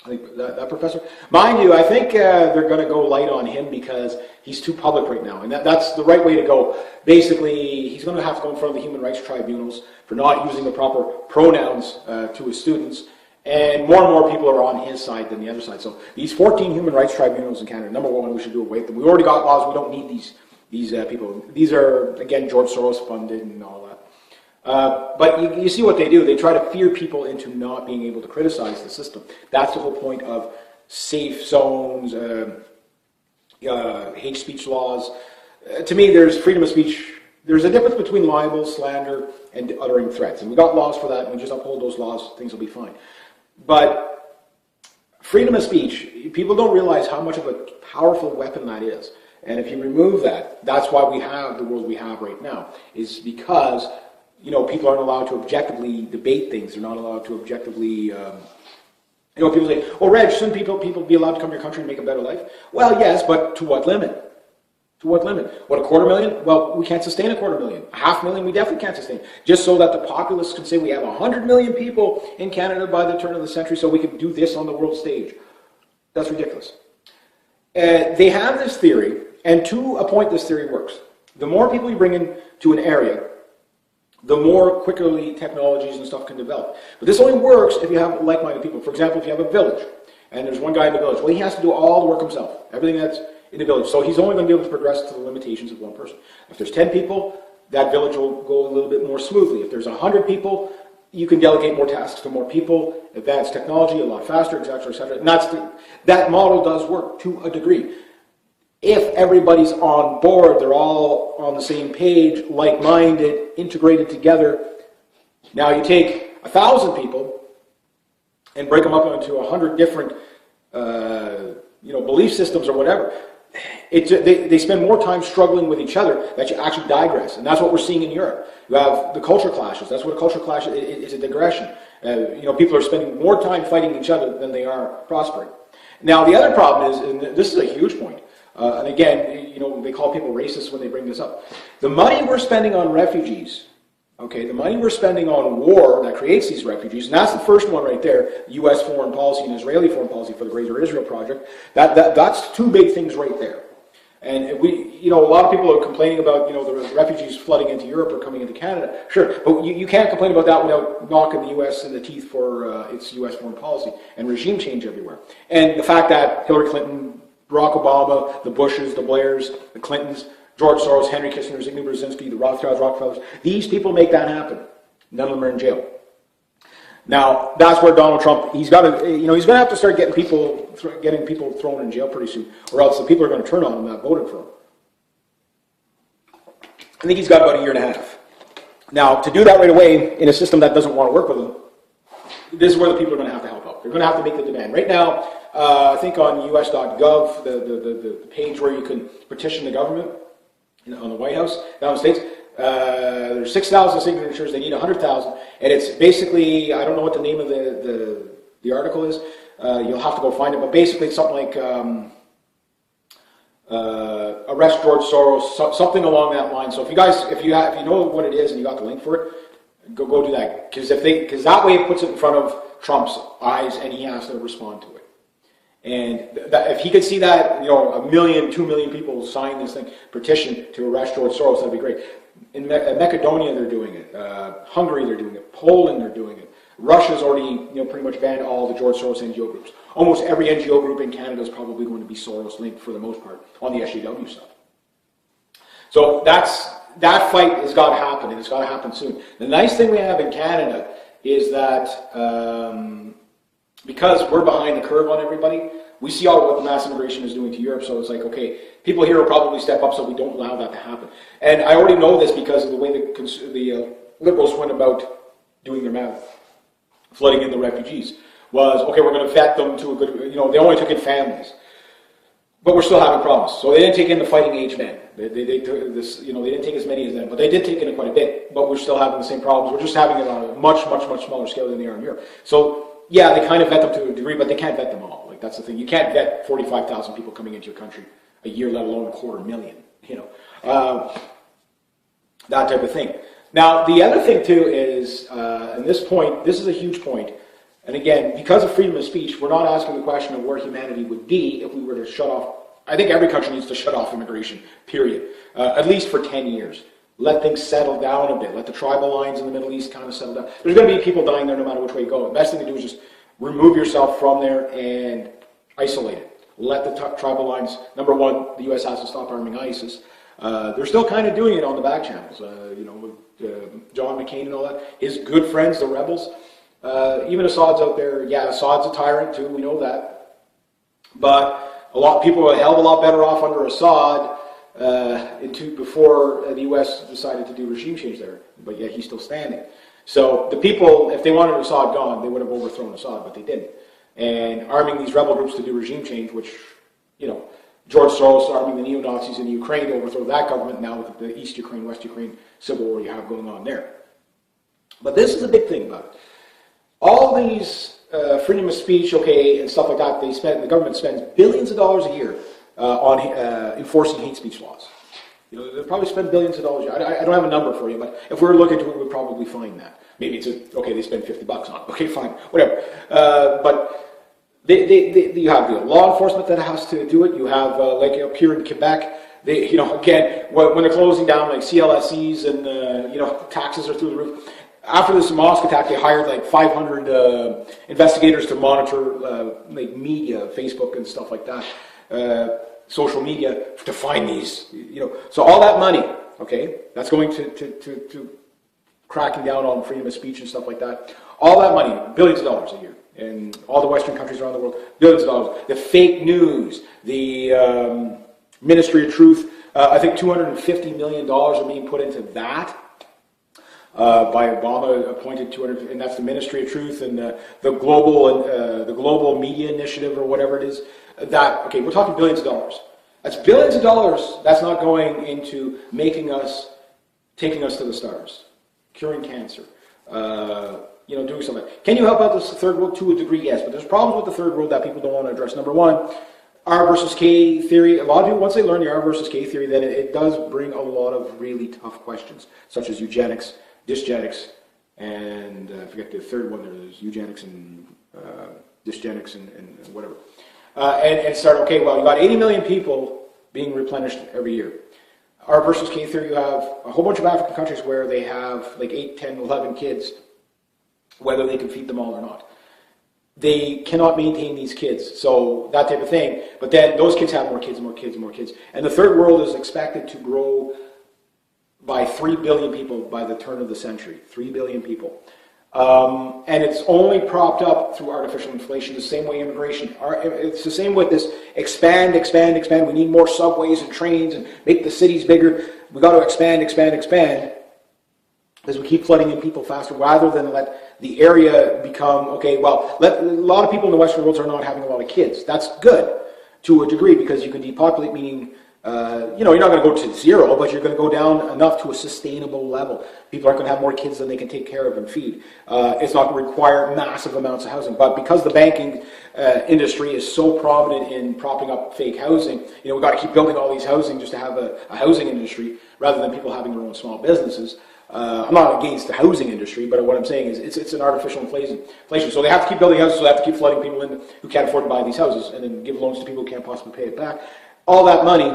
I think that professor. Mind you, I think they're going to go light on him because he's too public right now, and that's the right way to go. Basically, he's going to have to go in front of the human rights tribunals for not using the proper pronouns to his students, and more people are on his side than the other side. So these 14 human rights tribunals in Canada, number one, we should do away with them. We already got laws, we don't need these people. These are, again, George Soros funded and all that. But you see what they do. They try to fear people into not being able to criticize the system. That's the whole point of safe zones, hate speech laws. To me, there's freedom of speech. There's a difference between libel, slander, and uttering threats. And we got laws for that, and we just uphold those laws, things will be fine. But freedom of speech, people don't realize how much of a powerful weapon that is. And if you remove that, that's why we have the world we have right now, is because people aren't allowed to objectively debate things. They're not allowed to objectively, people say, Reg, shouldn't people be allowed to come to your country and make a better life? Well, yes, but to what limit? To what limit? What, 250,000? Well, we can't sustain 250,000. 500,000, we definitely can't sustain. Just so that the populace can say we have 100 million people in Canada by the turn of the century so we can do this on the world stage. That's ridiculous. They have this theory, and to a point this theory works. The more people you bring in to an area, the more quickly technologies and stuff can develop. But this only works if you have like-minded people. For example, if you have a village, and there's one guy in the village, well, he has to do all the work himself, everything that's in the village. So he's only going to be able to progress to the limitations of one person. If there's 10 people, that village will go a little bit more smoothly. If there's 100 people, you can delegate more tasks to more people, advance technology a lot faster, etc., etc. And that model does work to a degree. If everybody's on board, they're all on the same page, like-minded, integrated together. Now you take 1,000 people and break them up into 100 different, belief systems or whatever. They spend more time struggling with each other that you actually digress, and that's what we're seeing in Europe. You have the culture clashes. That's what a culture clash is, a digression. People are spending more time fighting each other than they are prospering. Now the other problem is, and this is a huge point, and again, they call people racist when they bring this up. The money we're spending on refugees, the money we're spending on war that creates these refugees, and that's the first one right there, U.S. foreign policy and Israeli foreign policy for the Greater Israel Project, that's two big things right there. And a lot of people are complaining about, the refugees flooding into Europe or coming into Canada. Sure, but you can't complain about that without knocking the U.S. in the teeth for its U.S. foreign policy and regime change everywhere. And the fact that Hillary Clinton, Barack Obama, the Bushes, the Blairs, the Clintons, George Soros, Henry Kissinger, Zygmunt Brzezinski, the Rothschilds, Rockefellers, these people make that happen. None of them are in jail. Now, that's where Donald Trump, he's got to, he's going to have to start getting people thrown in jail pretty soon, or else the people are going to turn on him that voted for him. I think he's got about a year and a half. Now, to do that right away in a system that doesn't want to work with him, this is where the people are going to have to help out. They're going to have to make the demand. Right now, I think on us.gov, the page where you can petition the government on the White House down in the States, there's 6,000 signatures. They need 100,000, and it's basically, I don't know what the name of the article is. You'll have to go find it, but basically it's something like arrest George Soros, something along that line. So if you know what it is and you got the link for it, go do that, because that way it puts it in front of Trump's eyes and he has to respond to it. And if he could see that, 1 million, 2 million people sign this thing, petition to arrest George Soros, that'd be great. In Macedonia, they're doing it. Hungary, they're doing it. Poland, they're doing it. Russia's already, pretty much banned all the George Soros NGO groups. Almost every NGO group in Canada is probably going to be Soros linked for the most part on the SJW stuff. So that fight has got to happen, and it's got to happen soon. The nice thing we have in Canada is that because we're behind the curve on everybody, we see all what the mass immigration is doing to Europe, so it's like, okay, people here will probably step up so we don't allow that to happen. And I already know this because of the way the Liberals went about doing their math, flooding in the refugees, was, okay, we're going to vet them to a good, they only took in families. But we're still having problems. So they didn't take in the fighting age men. They took this, they didn't take as many as them, but they did take in quite a bit. But we're still having the same problems. We're just having it on a much, much, much smaller scale than they are in Europe. So yeah, they kind of vet them to a degree, but they can't vet them all. Like, that's the thing. You can't vet 45,000 people coming into your country a year, let alone 250,000. That type of thing. Now, the other thing too is, and this is a huge point. And again, because of freedom of speech, we're not asking the question of where humanity would be if we were to shut off. I think every country needs to shut off immigration, period. At least for 10 years. Let things settle down a bit. Let the tribal lines in the Middle East kind of settle down. There's going to be people dying there no matter which way you go. The best thing to do is just remove yourself from there and isolate it. Let the tribal lines, number one, the U.S. has to stop arming ISIS. They're still kind of doing it on the back channels. With John McCain and all that. His good friends, the rebels. Even Assad's out there. Yeah, Assad's a tyrant too. We know that. But a lot of people were a hell of a lot better off under Assad before the U.S. decided to do regime change there. But yet he's still standing. So the people, if they wanted Assad gone, they would have overthrown Assad, but they didn't. And arming these rebel groups to do regime change, which, George Soros arming the neo-Nazis in Ukraine to overthrow that government now with the East Ukraine, West Ukraine civil war you have going on there. But this is a big thing about it. All these freedom of speech, and stuff like that, the government spends billions of dollars a year on enforcing hate speech laws. They probably spend billions of dollars a year. I don't have a number for you, but if we were looking into it, we'd probably find that. Maybe it's they spend $50 on it. Okay, fine, whatever. But you have the law enforcement that has to do it. You have like up here in Quebec. Again, when they're closing down like CLSCs and taxes are through the roof. After this mosque attack, they hired like 500 investigators to monitor like media, Facebook and stuff like that, social media, to find these. So all that money, that's going to cracking down on freedom of speech and stuff like that. All that money, billions of dollars a year, in all the Western countries around the world, billions of dollars. The fake news, the Ministry of Truth, I think $250 million are being put into that. By Obama appointed 200, and that's the Ministry of Truth and the global media initiative or whatever it is. We're talking billions of dollars. That's billions of dollars. That's not going into taking us to the stars, curing cancer, doing something. Can you help out the third world to a degree? Yes, but there's problems with the third world that people don't want to address. Number one, R versus K theory. A lot of people, once they learn the R versus K theory, then it does bring a lot of really tough questions, such as eugenics, dysgenics, and I forget the third one. There's eugenics and dysgenics and whatever. And start, you got 80 million people being replenished every year. R versus K theory, you have a whole bunch of African countries where they have like 8, 10, 11 kids, whether they can feed them all or not. They cannot maintain these kids, so that type of thing. But then those kids have more kids and more kids and more kids. And the third world is expected to grow by 3 billion people by the turn of the century. 3 billion people. And it's only propped up through artificial inflation, the same way immigration. It's the same with this expand, expand, expand. We need more subways and trains and make the cities bigger. We've got to expand, expand, expand, because we keep flooding in people faster rather than let the area become, okay, well, a lot of people in the Western world are not having a lot of kids. That's good to a degree because you can depopulate, meaning you're not going to go to zero, but you're going to go down enough to a sustainable level. People aren't going to have more kids than they can take care of and feed. It's not going to require massive amounts of housing. But because the banking industry is so prominent in propping up fake housing, we've got to keep building all these housing just to have a housing industry rather than people having their own small businesses. I'm not against the housing industry, but what I'm saying is it's an artificial inflation. So they have to keep building houses, so they have to keep flooding people in who can't afford to buy these houses and then give loans to people who can't possibly pay it back. All that money,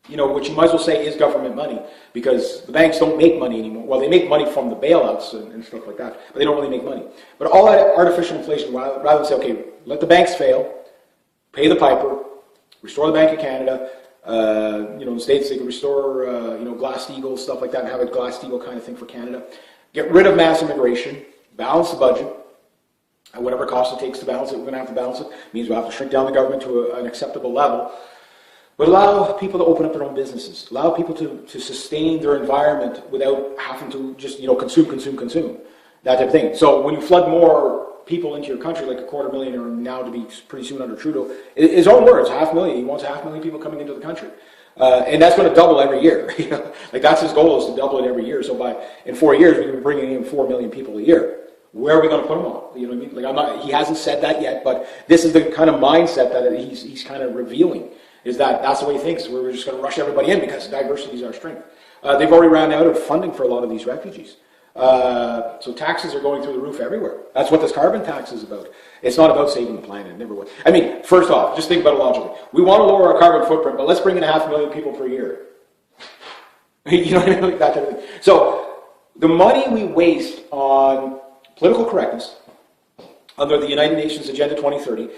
which you might as well say is government money, because the banks don't make money anymore. Well, they make money from the bailouts and stuff like that, but they don't really make money. But all that artificial inflation, rather than say, okay, let the banks fail, pay the piper, restore the Bank of Canada. In the States they can restore, Glass-Steagall, stuff like that, and have a Glass-Steagall kind of thing for Canada. Get rid of mass immigration, balance the budget, at whatever cost it takes to balance it. We're going to have to balance it. It means we'll have to shrink down the government to an acceptable level. But allow people to open up their own businesses. Allow people to sustain their environment without having to just, consume. That type of thing. So when you flood more people into your country, like 250,000 or now to be pretty soon under Trudeau, his own words, 500,000. He wants 500,000 people coming into the country. And that's going to double every year. That's his goal, is to double it every year. So in 4 years, we're going to be bringing in 4 million people a year. Where are we going to put them all? You know what I mean? He hasn't said that yet, but this is the kind of mindset that he's kind of revealing. Is that's the way he thinks. We're just going to rush everybody in because diversity is our strength. They've already ran out of funding for a lot of these refugees. So taxes are going through the roof everywhere. That's what this carbon tax is about. It's not about saving the planet. It never would. I mean, first off, just think about it logically. We want to lower our carbon footprint, but let's bring in 500,000 people per year. You know what I mean? Like that type of thing. So the money we waste on political correctness under the United Nations Agenda 2030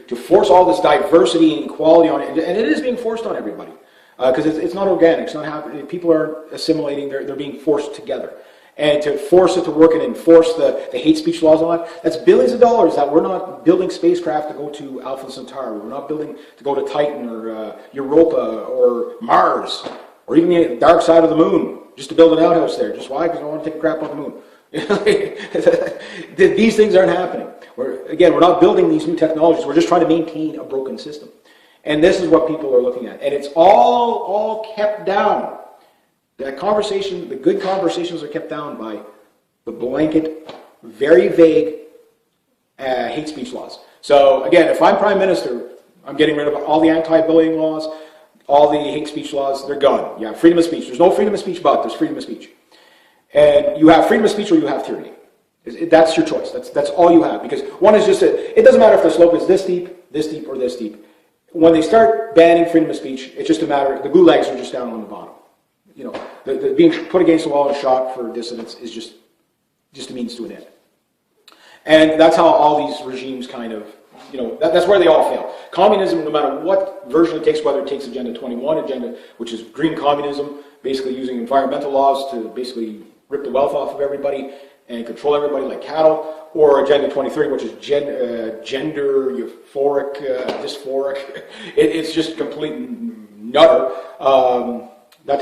to force all this diversity and equality on it, and it is being forced on everybody because it's not organic. It's not happening. People aren't assimilating. They're being forced together. And to force it to work and enforce the hate speech laws and all that, that's billions of dollars that we're not building spacecraft to go to Alpha Centauri. We're not building to go to Titan or Europa or Mars or even the dark side of the moon just to build an outhouse there. Just why? Because I want to take a crap on the moon. These things aren't happening. We're not building these new technologies. We're just trying to maintain a broken system. And this is what people are looking at. And it's all kept down. That conversation, the good conversations are kept down by the blanket, very vague hate speech laws. So again, if I'm Prime Minister, I'm getting rid of all the anti-bullying laws, all the hate speech laws, they're gone. You have freedom of speech. There's no freedom of speech, but there's freedom of speech. And you have freedom of speech or you have tyranny. That's your choice. That's all you have. Because one is just it doesn't matter if the slope is this deep, or this deep. When they start banning freedom of speech, it's just a matter, the gulags are just down on the bottom. The being put against the wall and shot for dissidents is just a means to an end. And that's how all these regimes kind of, that's where they all fail. Communism, no matter what version it takes, whether it takes Agenda 21, which is green communism, basically using environmental laws to basically rip the wealth off of everybody and control everybody like cattle, or Agenda 2030, which is gender euphoric, dysphoric. It's just complete nutter. That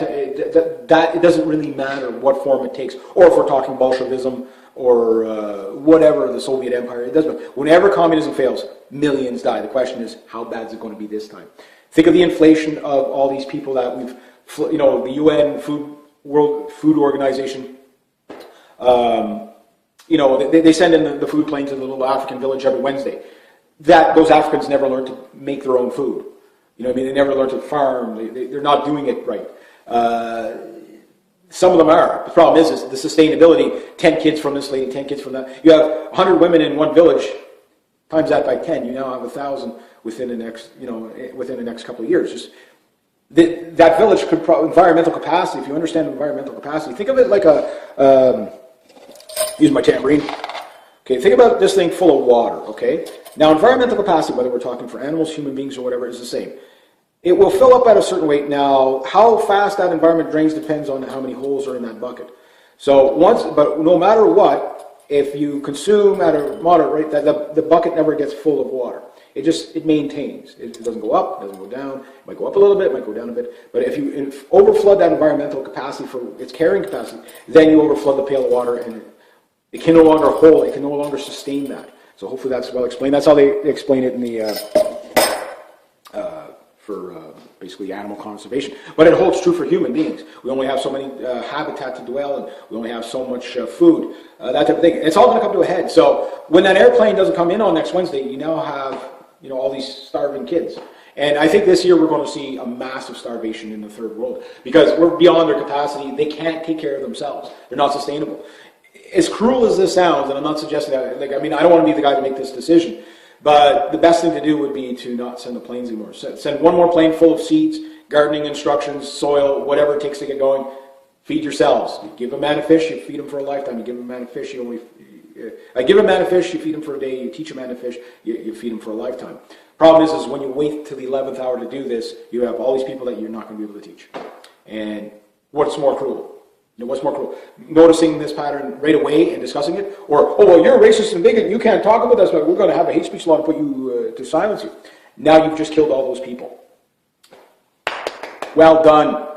it doesn't really matter what form it takes, or if we're talking Bolshevism or whatever, the Soviet Empire. It doesn't. Whenever communism fails, millions die. The question is, how bad is it going to be this time? Think of the inflation of all these people that we've, the UN World Food Organization. They send in the food plane to the little African village every Wednesday. Those Africans never learned to make their own food. They never learned to farm. They're not doing it right. Some of them are. The problem is the sustainability. 10 kids from this lady, 10 kids from that. You have 100 women in one village. Times that by 10, you now have 1,000 within the next, within the next couple of years. Just that village could environmental capacity. If you understand environmental capacity, think of it like use my tambourine. Okay, think about this thing full of water. Okay, now environmental capacity, whether we're talking for animals, human beings, or whatever, is the same. It will fill up at a certain rate. Now, how fast that environment drains depends on how many holes are in that bucket. So but no matter what, if you consume at a moderate rate, that the bucket never gets full of water. It maintains. It doesn't go up, it doesn't go down. It might go up a little bit, it might go down a bit. But if you overflood that environmental capacity for its carrying capacity, then you overflood the pail of water, and it can no longer hold. It can no longer sustain that. So hopefully that's well explained. That's how they explain it in the basically animal conservation. But it holds true for human beings. We only have so many habitat to dwell in. We only have so much food, that type of thing. It's all going to come to a head. So when that airplane doesn't come in on next Wednesday, you now have all these starving kids. And I think this year we're going to see a massive starvation in the third world because we're beyond their capacity. They can't take care of themselves. They're not sustainable. As cruel as this sounds, and I'm not suggesting that, I don't want to be the guy to make this decision, but the best thing to do would be to not send the planes anymore. Send one more plane full of seeds, gardening instructions, soil, whatever it takes to get going. Feed yourselves. You give a man a fish, you feed him for a lifetime. You give a man a fish, give a man a fish, you feed him for a day. You teach a man a fish, you feed him for a lifetime. Problem is when you wait till the 11th hour to do this, you have all these people that you're not going to be able to teach. And what's more cruel? What's more cruel? Noticing this pattern right away and discussing it? Or, oh, well, you're a racist and bigot, you can't talk about this, but we're going to have a hate speech law to put you, to silence you. Now you've just killed all those people. Well done.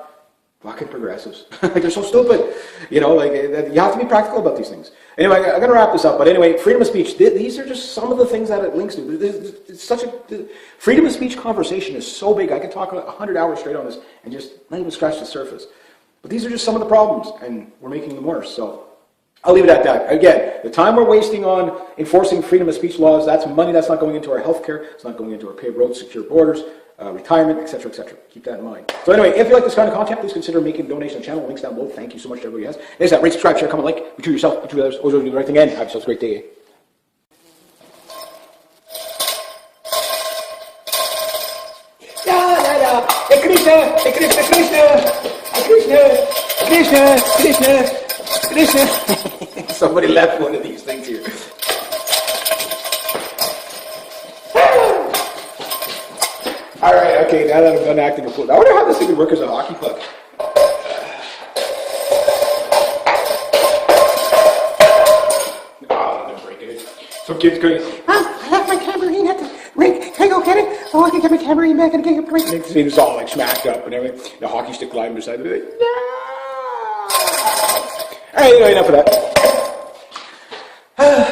Fucking progressives. They're so stupid. You have to be practical about these things. Anyway, I got to wrap this up. But anyway, freedom of speech. These are just some of the things that it links to. It's such a freedom of speech conversation is so big. I could talk 100 hours straight on this and just not even scratch the surface. But these are just some of the problems, and we're making them worse. So I'll leave it at that. Again, the time we're wasting on enforcing freedom of speech laws, that's money that's not going into our health care, it's not going into our paved roads, secure borders, retirement, etc., etc. Keep that in mind. So anyway, if you like this kind of content, please consider making a donation to the channel. Links down below. Thank you so much to everybody who has. Next time, rate, subscribe, share, comment, like. Be true to yourself, be true to others. Always do the right thing, and have yourselves a great day. Krishna. Somebody left one of these things here. All right, okay, now that I'm done acting a fool, I wonder how this thing would work as a hockey puck. Oh, I'm breaking it. Some kids going, I left my tambourine at the rink. Can I go get it? Oh, I can get my tambourine back and get it. it seems all like smacked up and everything. The hockey stick lying beside me. Like, no! All right, anyway, enough of that.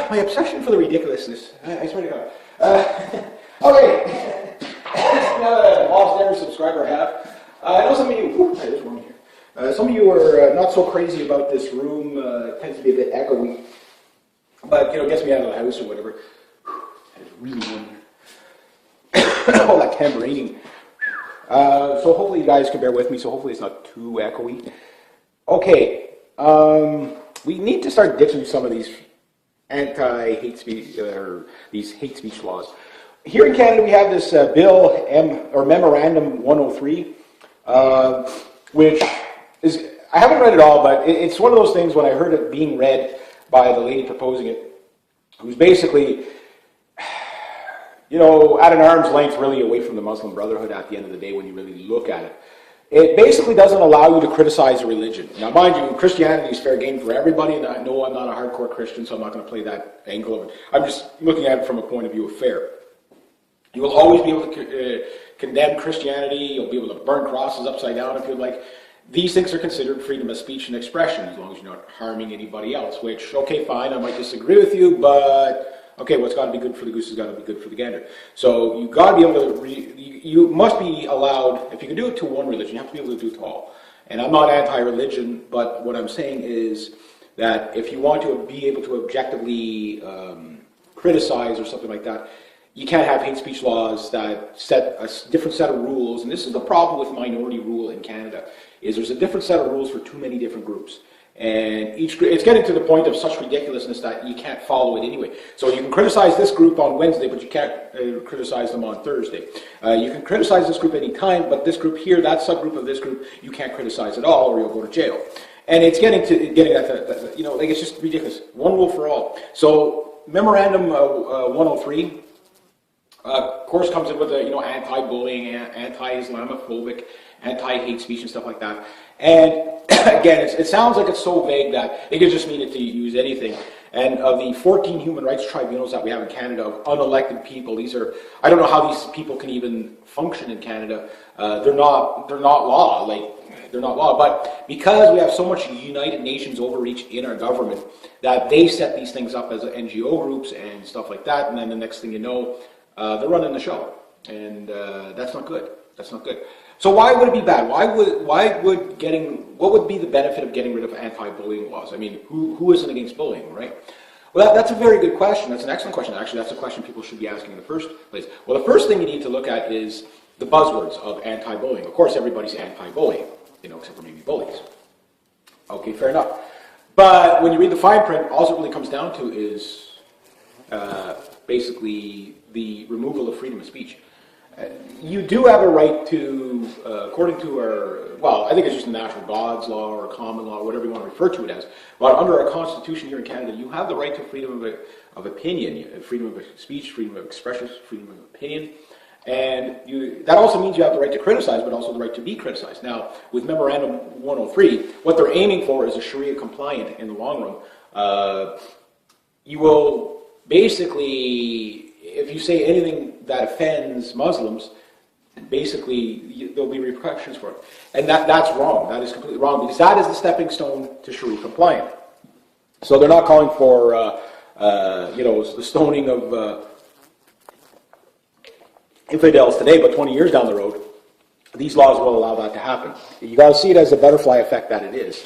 My obsession for the ridiculousness. I swear to God. Okay. Now that I've lost every subscriber I have, I know some of you, there's one here. Some of you are not so crazy about this room. It tends to be a bit echoey. But, it gets me out of the house or whatever. That is really warm here. All that tambourining. So hopefully you guys can bear with me. So hopefully it's not too echoey. Okay. We need to start ditching some of these anti-hate speech, or these hate speech laws. Here in Canada, we have this Memorandum 103, which is, I haven't read it all, but it's one of those things when I heard it being read by the lady proposing it, who's basically, at an arm's length really away from the Muslim Brotherhood at the end of the day when you really look at it. It basically doesn't allow you to criticize a religion. Now, mind you, Christianity is fair game for everybody, and I know I'm not a hardcore Christian, so I'm not going to play that angle of it. I'm just looking at it from a point of view of fair. You will always be able to condemn Christianity. You'll be able to burn crosses upside down if you'd like. These things are considered freedom of speech and expression as long as you're not harming anybody else, which, okay, fine, I might disagree with you, but, okay, what's got to be good for the goose has got to be good for the gander. So you've got to be able to, you must be allowed, if you can do it to one religion, you have to be able to do it to all. And I'm not anti-religion, but what I'm saying is that if you want to be able to objectively criticize or something like that, you can't have hate speech laws that set a different set of rules. And this is the problem with minority rule in Canada, is there's a different set of rules for too many different groups. And each group, it's getting to the point of such ridiculousness that you can't follow it anyway. So you can criticize this group on Wednesday, but you can't criticize them on Thursday. You can criticize this group anytime, but this group here, that subgroup of this group, you can't criticize at all, or you'll go to jail. And it's getting at you know, like, it's just ridiculous. One rule for all. So Memorandum 103, of course, comes in with you know, anti-bullying, anti-Islamophobic, anti-hate speech and stuff like that. And again, it sounds like it's so vague that it could just mean it to use anything. And of the 14 human rights tribunals that we have in Canada of unelected people, these are, I don't know how these people can even function in Canada. They're not law, like, they're not law. But because we have so much United Nations overreach in our government, that they set these things up as NGO groups and stuff like that, and then the next thing you know, they're running the show. And that's not good. That's not good. So why would it be bad? What would be the benefit of getting rid of anti-bullying laws? I mean, who isn't against bullying, right? Well, that's a very good question. That's an excellent question. Actually, that's a question people should be asking in the first place. Well, the first thing you need to look at is the buzzwords of anti-bullying. Of course, everybody's anti-bullying, you know, except for maybe bullies. Okay, fair enough. But when you read the fine print, all it really comes down to is basically the removal of freedom of speech. You do have a right to, according to our, well, I think it's just the natural gods law or common law, whatever you want to refer to it as, but under our constitution here in Canada, you have the right to freedom of opinion, freedom of speech, freedom of expression, freedom of opinion, and that also means you have the right to criticize, but also the right to be criticized. Now, with Memorandum 103, what they're aiming for is a Sharia compliant in the long run. You will basically, if you say anything that offends Muslims, basically there'll be repercussions for it. And that's wrong. That is completely wrong, because that is the stepping stone to Sharia compliant. So they're not calling for, you know, the stoning of infidels today, but 20 years down the road, these laws will allow that to happen. You got to see it as a butterfly effect that it is.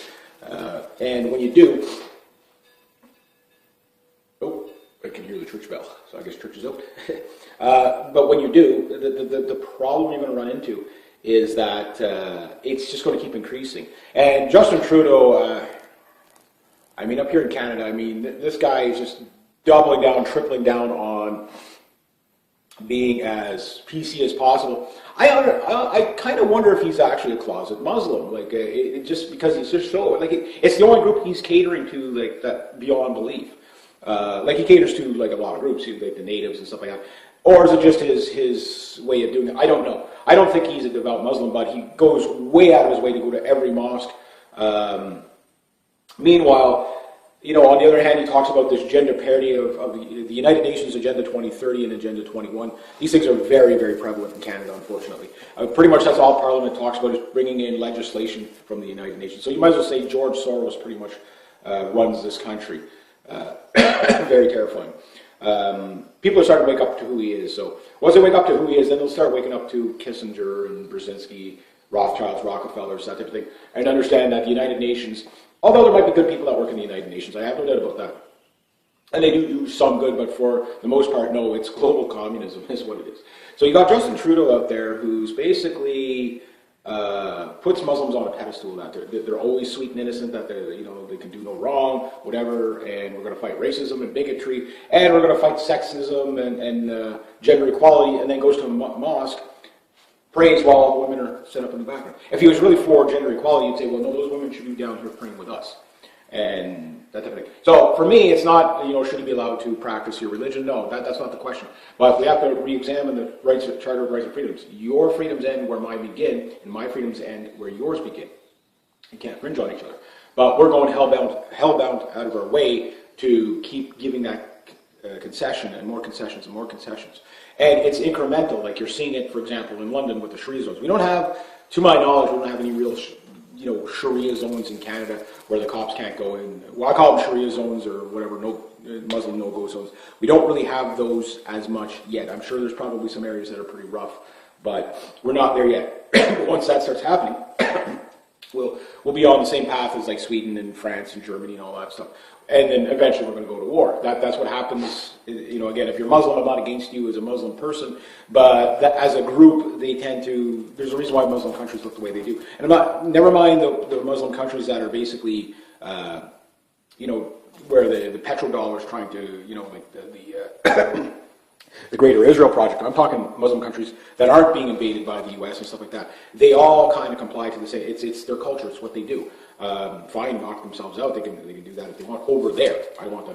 And when you do, oh, I can hear the church bell, so I guess church is out. But when you do, the problem you're going to run into is that it's just going to keep increasing. And Justin Trudeau, I mean, up here in Canada, I mean, this guy is just doubling down, tripling down on being as PC as possible. I kind of wonder if he's actually a closet Muslim, like just because he's just so, like, it's the only group he's catering to, like, that beyond belief. Like, he caters to, like, a lot of groups, like the natives and stuff like that. Or is it just his way of doing it? I don't know. I don't think he's a devout Muslim, but he goes way out of his way to go to every mosque. Meanwhile, you know, on the other hand, he talks about this gender parity of the United Nations Agenda 2030 and Agenda 21. These things are very, very prevalent in Canada, unfortunately. Pretty much that's all Parliament talks about, is bringing in legislation from the United Nations. So you might as well say George Soros pretty much runs this country. Very terrifying. People are starting to wake up to who he is. So once they wake up to who he is, then they'll start waking up to Kissinger and Brzezinski, Rothschilds, Rockefellers, that type of thing, and understand that the United Nations, although there might be good people that work in the United Nations, I have no doubt about that, and they do some good, but for the most part, no, it's global communism is what it is. So you got Justin Trudeau out there who's basically puts Muslims on a pedestal, that they're always sweet and innocent, that they can do no wrong, whatever, and we're going to fight racism and bigotry, and we're going to fight sexism and gender equality, and then goes to a mosque, prays while all the women are set up in the background. If he was really for gender equality, you'd say, well, no, those women should be down here praying with us, and that type of thing. So for me, it's not, should you be allowed to practice your religion? No, that's not the question. But we have to re-examine the Charter of Rights and Freedoms. Your freedoms end where mine begin, and my freedoms end where yours begin. You can't infringe on each other. But we're going hell-bound out of our way to keep giving that concession and more concessions and more concessions. And it's incremental, like you're seeing it, for example, in London with the Sharia zones. We don't have, to my knowledge, we don't have any real Sharia zones in Canada where the cops can't go in. Well, I call them Sharia zones or whatever, Muslim no-go zones. We don't really have those as much yet. I'm sure there's probably some areas that are pretty rough, but we're not there yet. Once that starts happening, we'll be on the same path as like Sweden and France and Germany and all that stuff. And then eventually we're going to go to war. That's what happens. Again, if you're Muslim, I'm not against you as a Muslim person, but as a group, they tend to. There's a reason why Muslim countries look the way they do. And never mind the Muslim countries that are basically you know, where the petrodollar is trying to, you know, like the Greater Israel Project. I'm talking Muslim countries that aren't being invaded by the U.S. and stuff like that. They all kind of comply to the same. It's their culture. It's what they do. Fine, knock themselves out. They can do that if they want over there. I want that.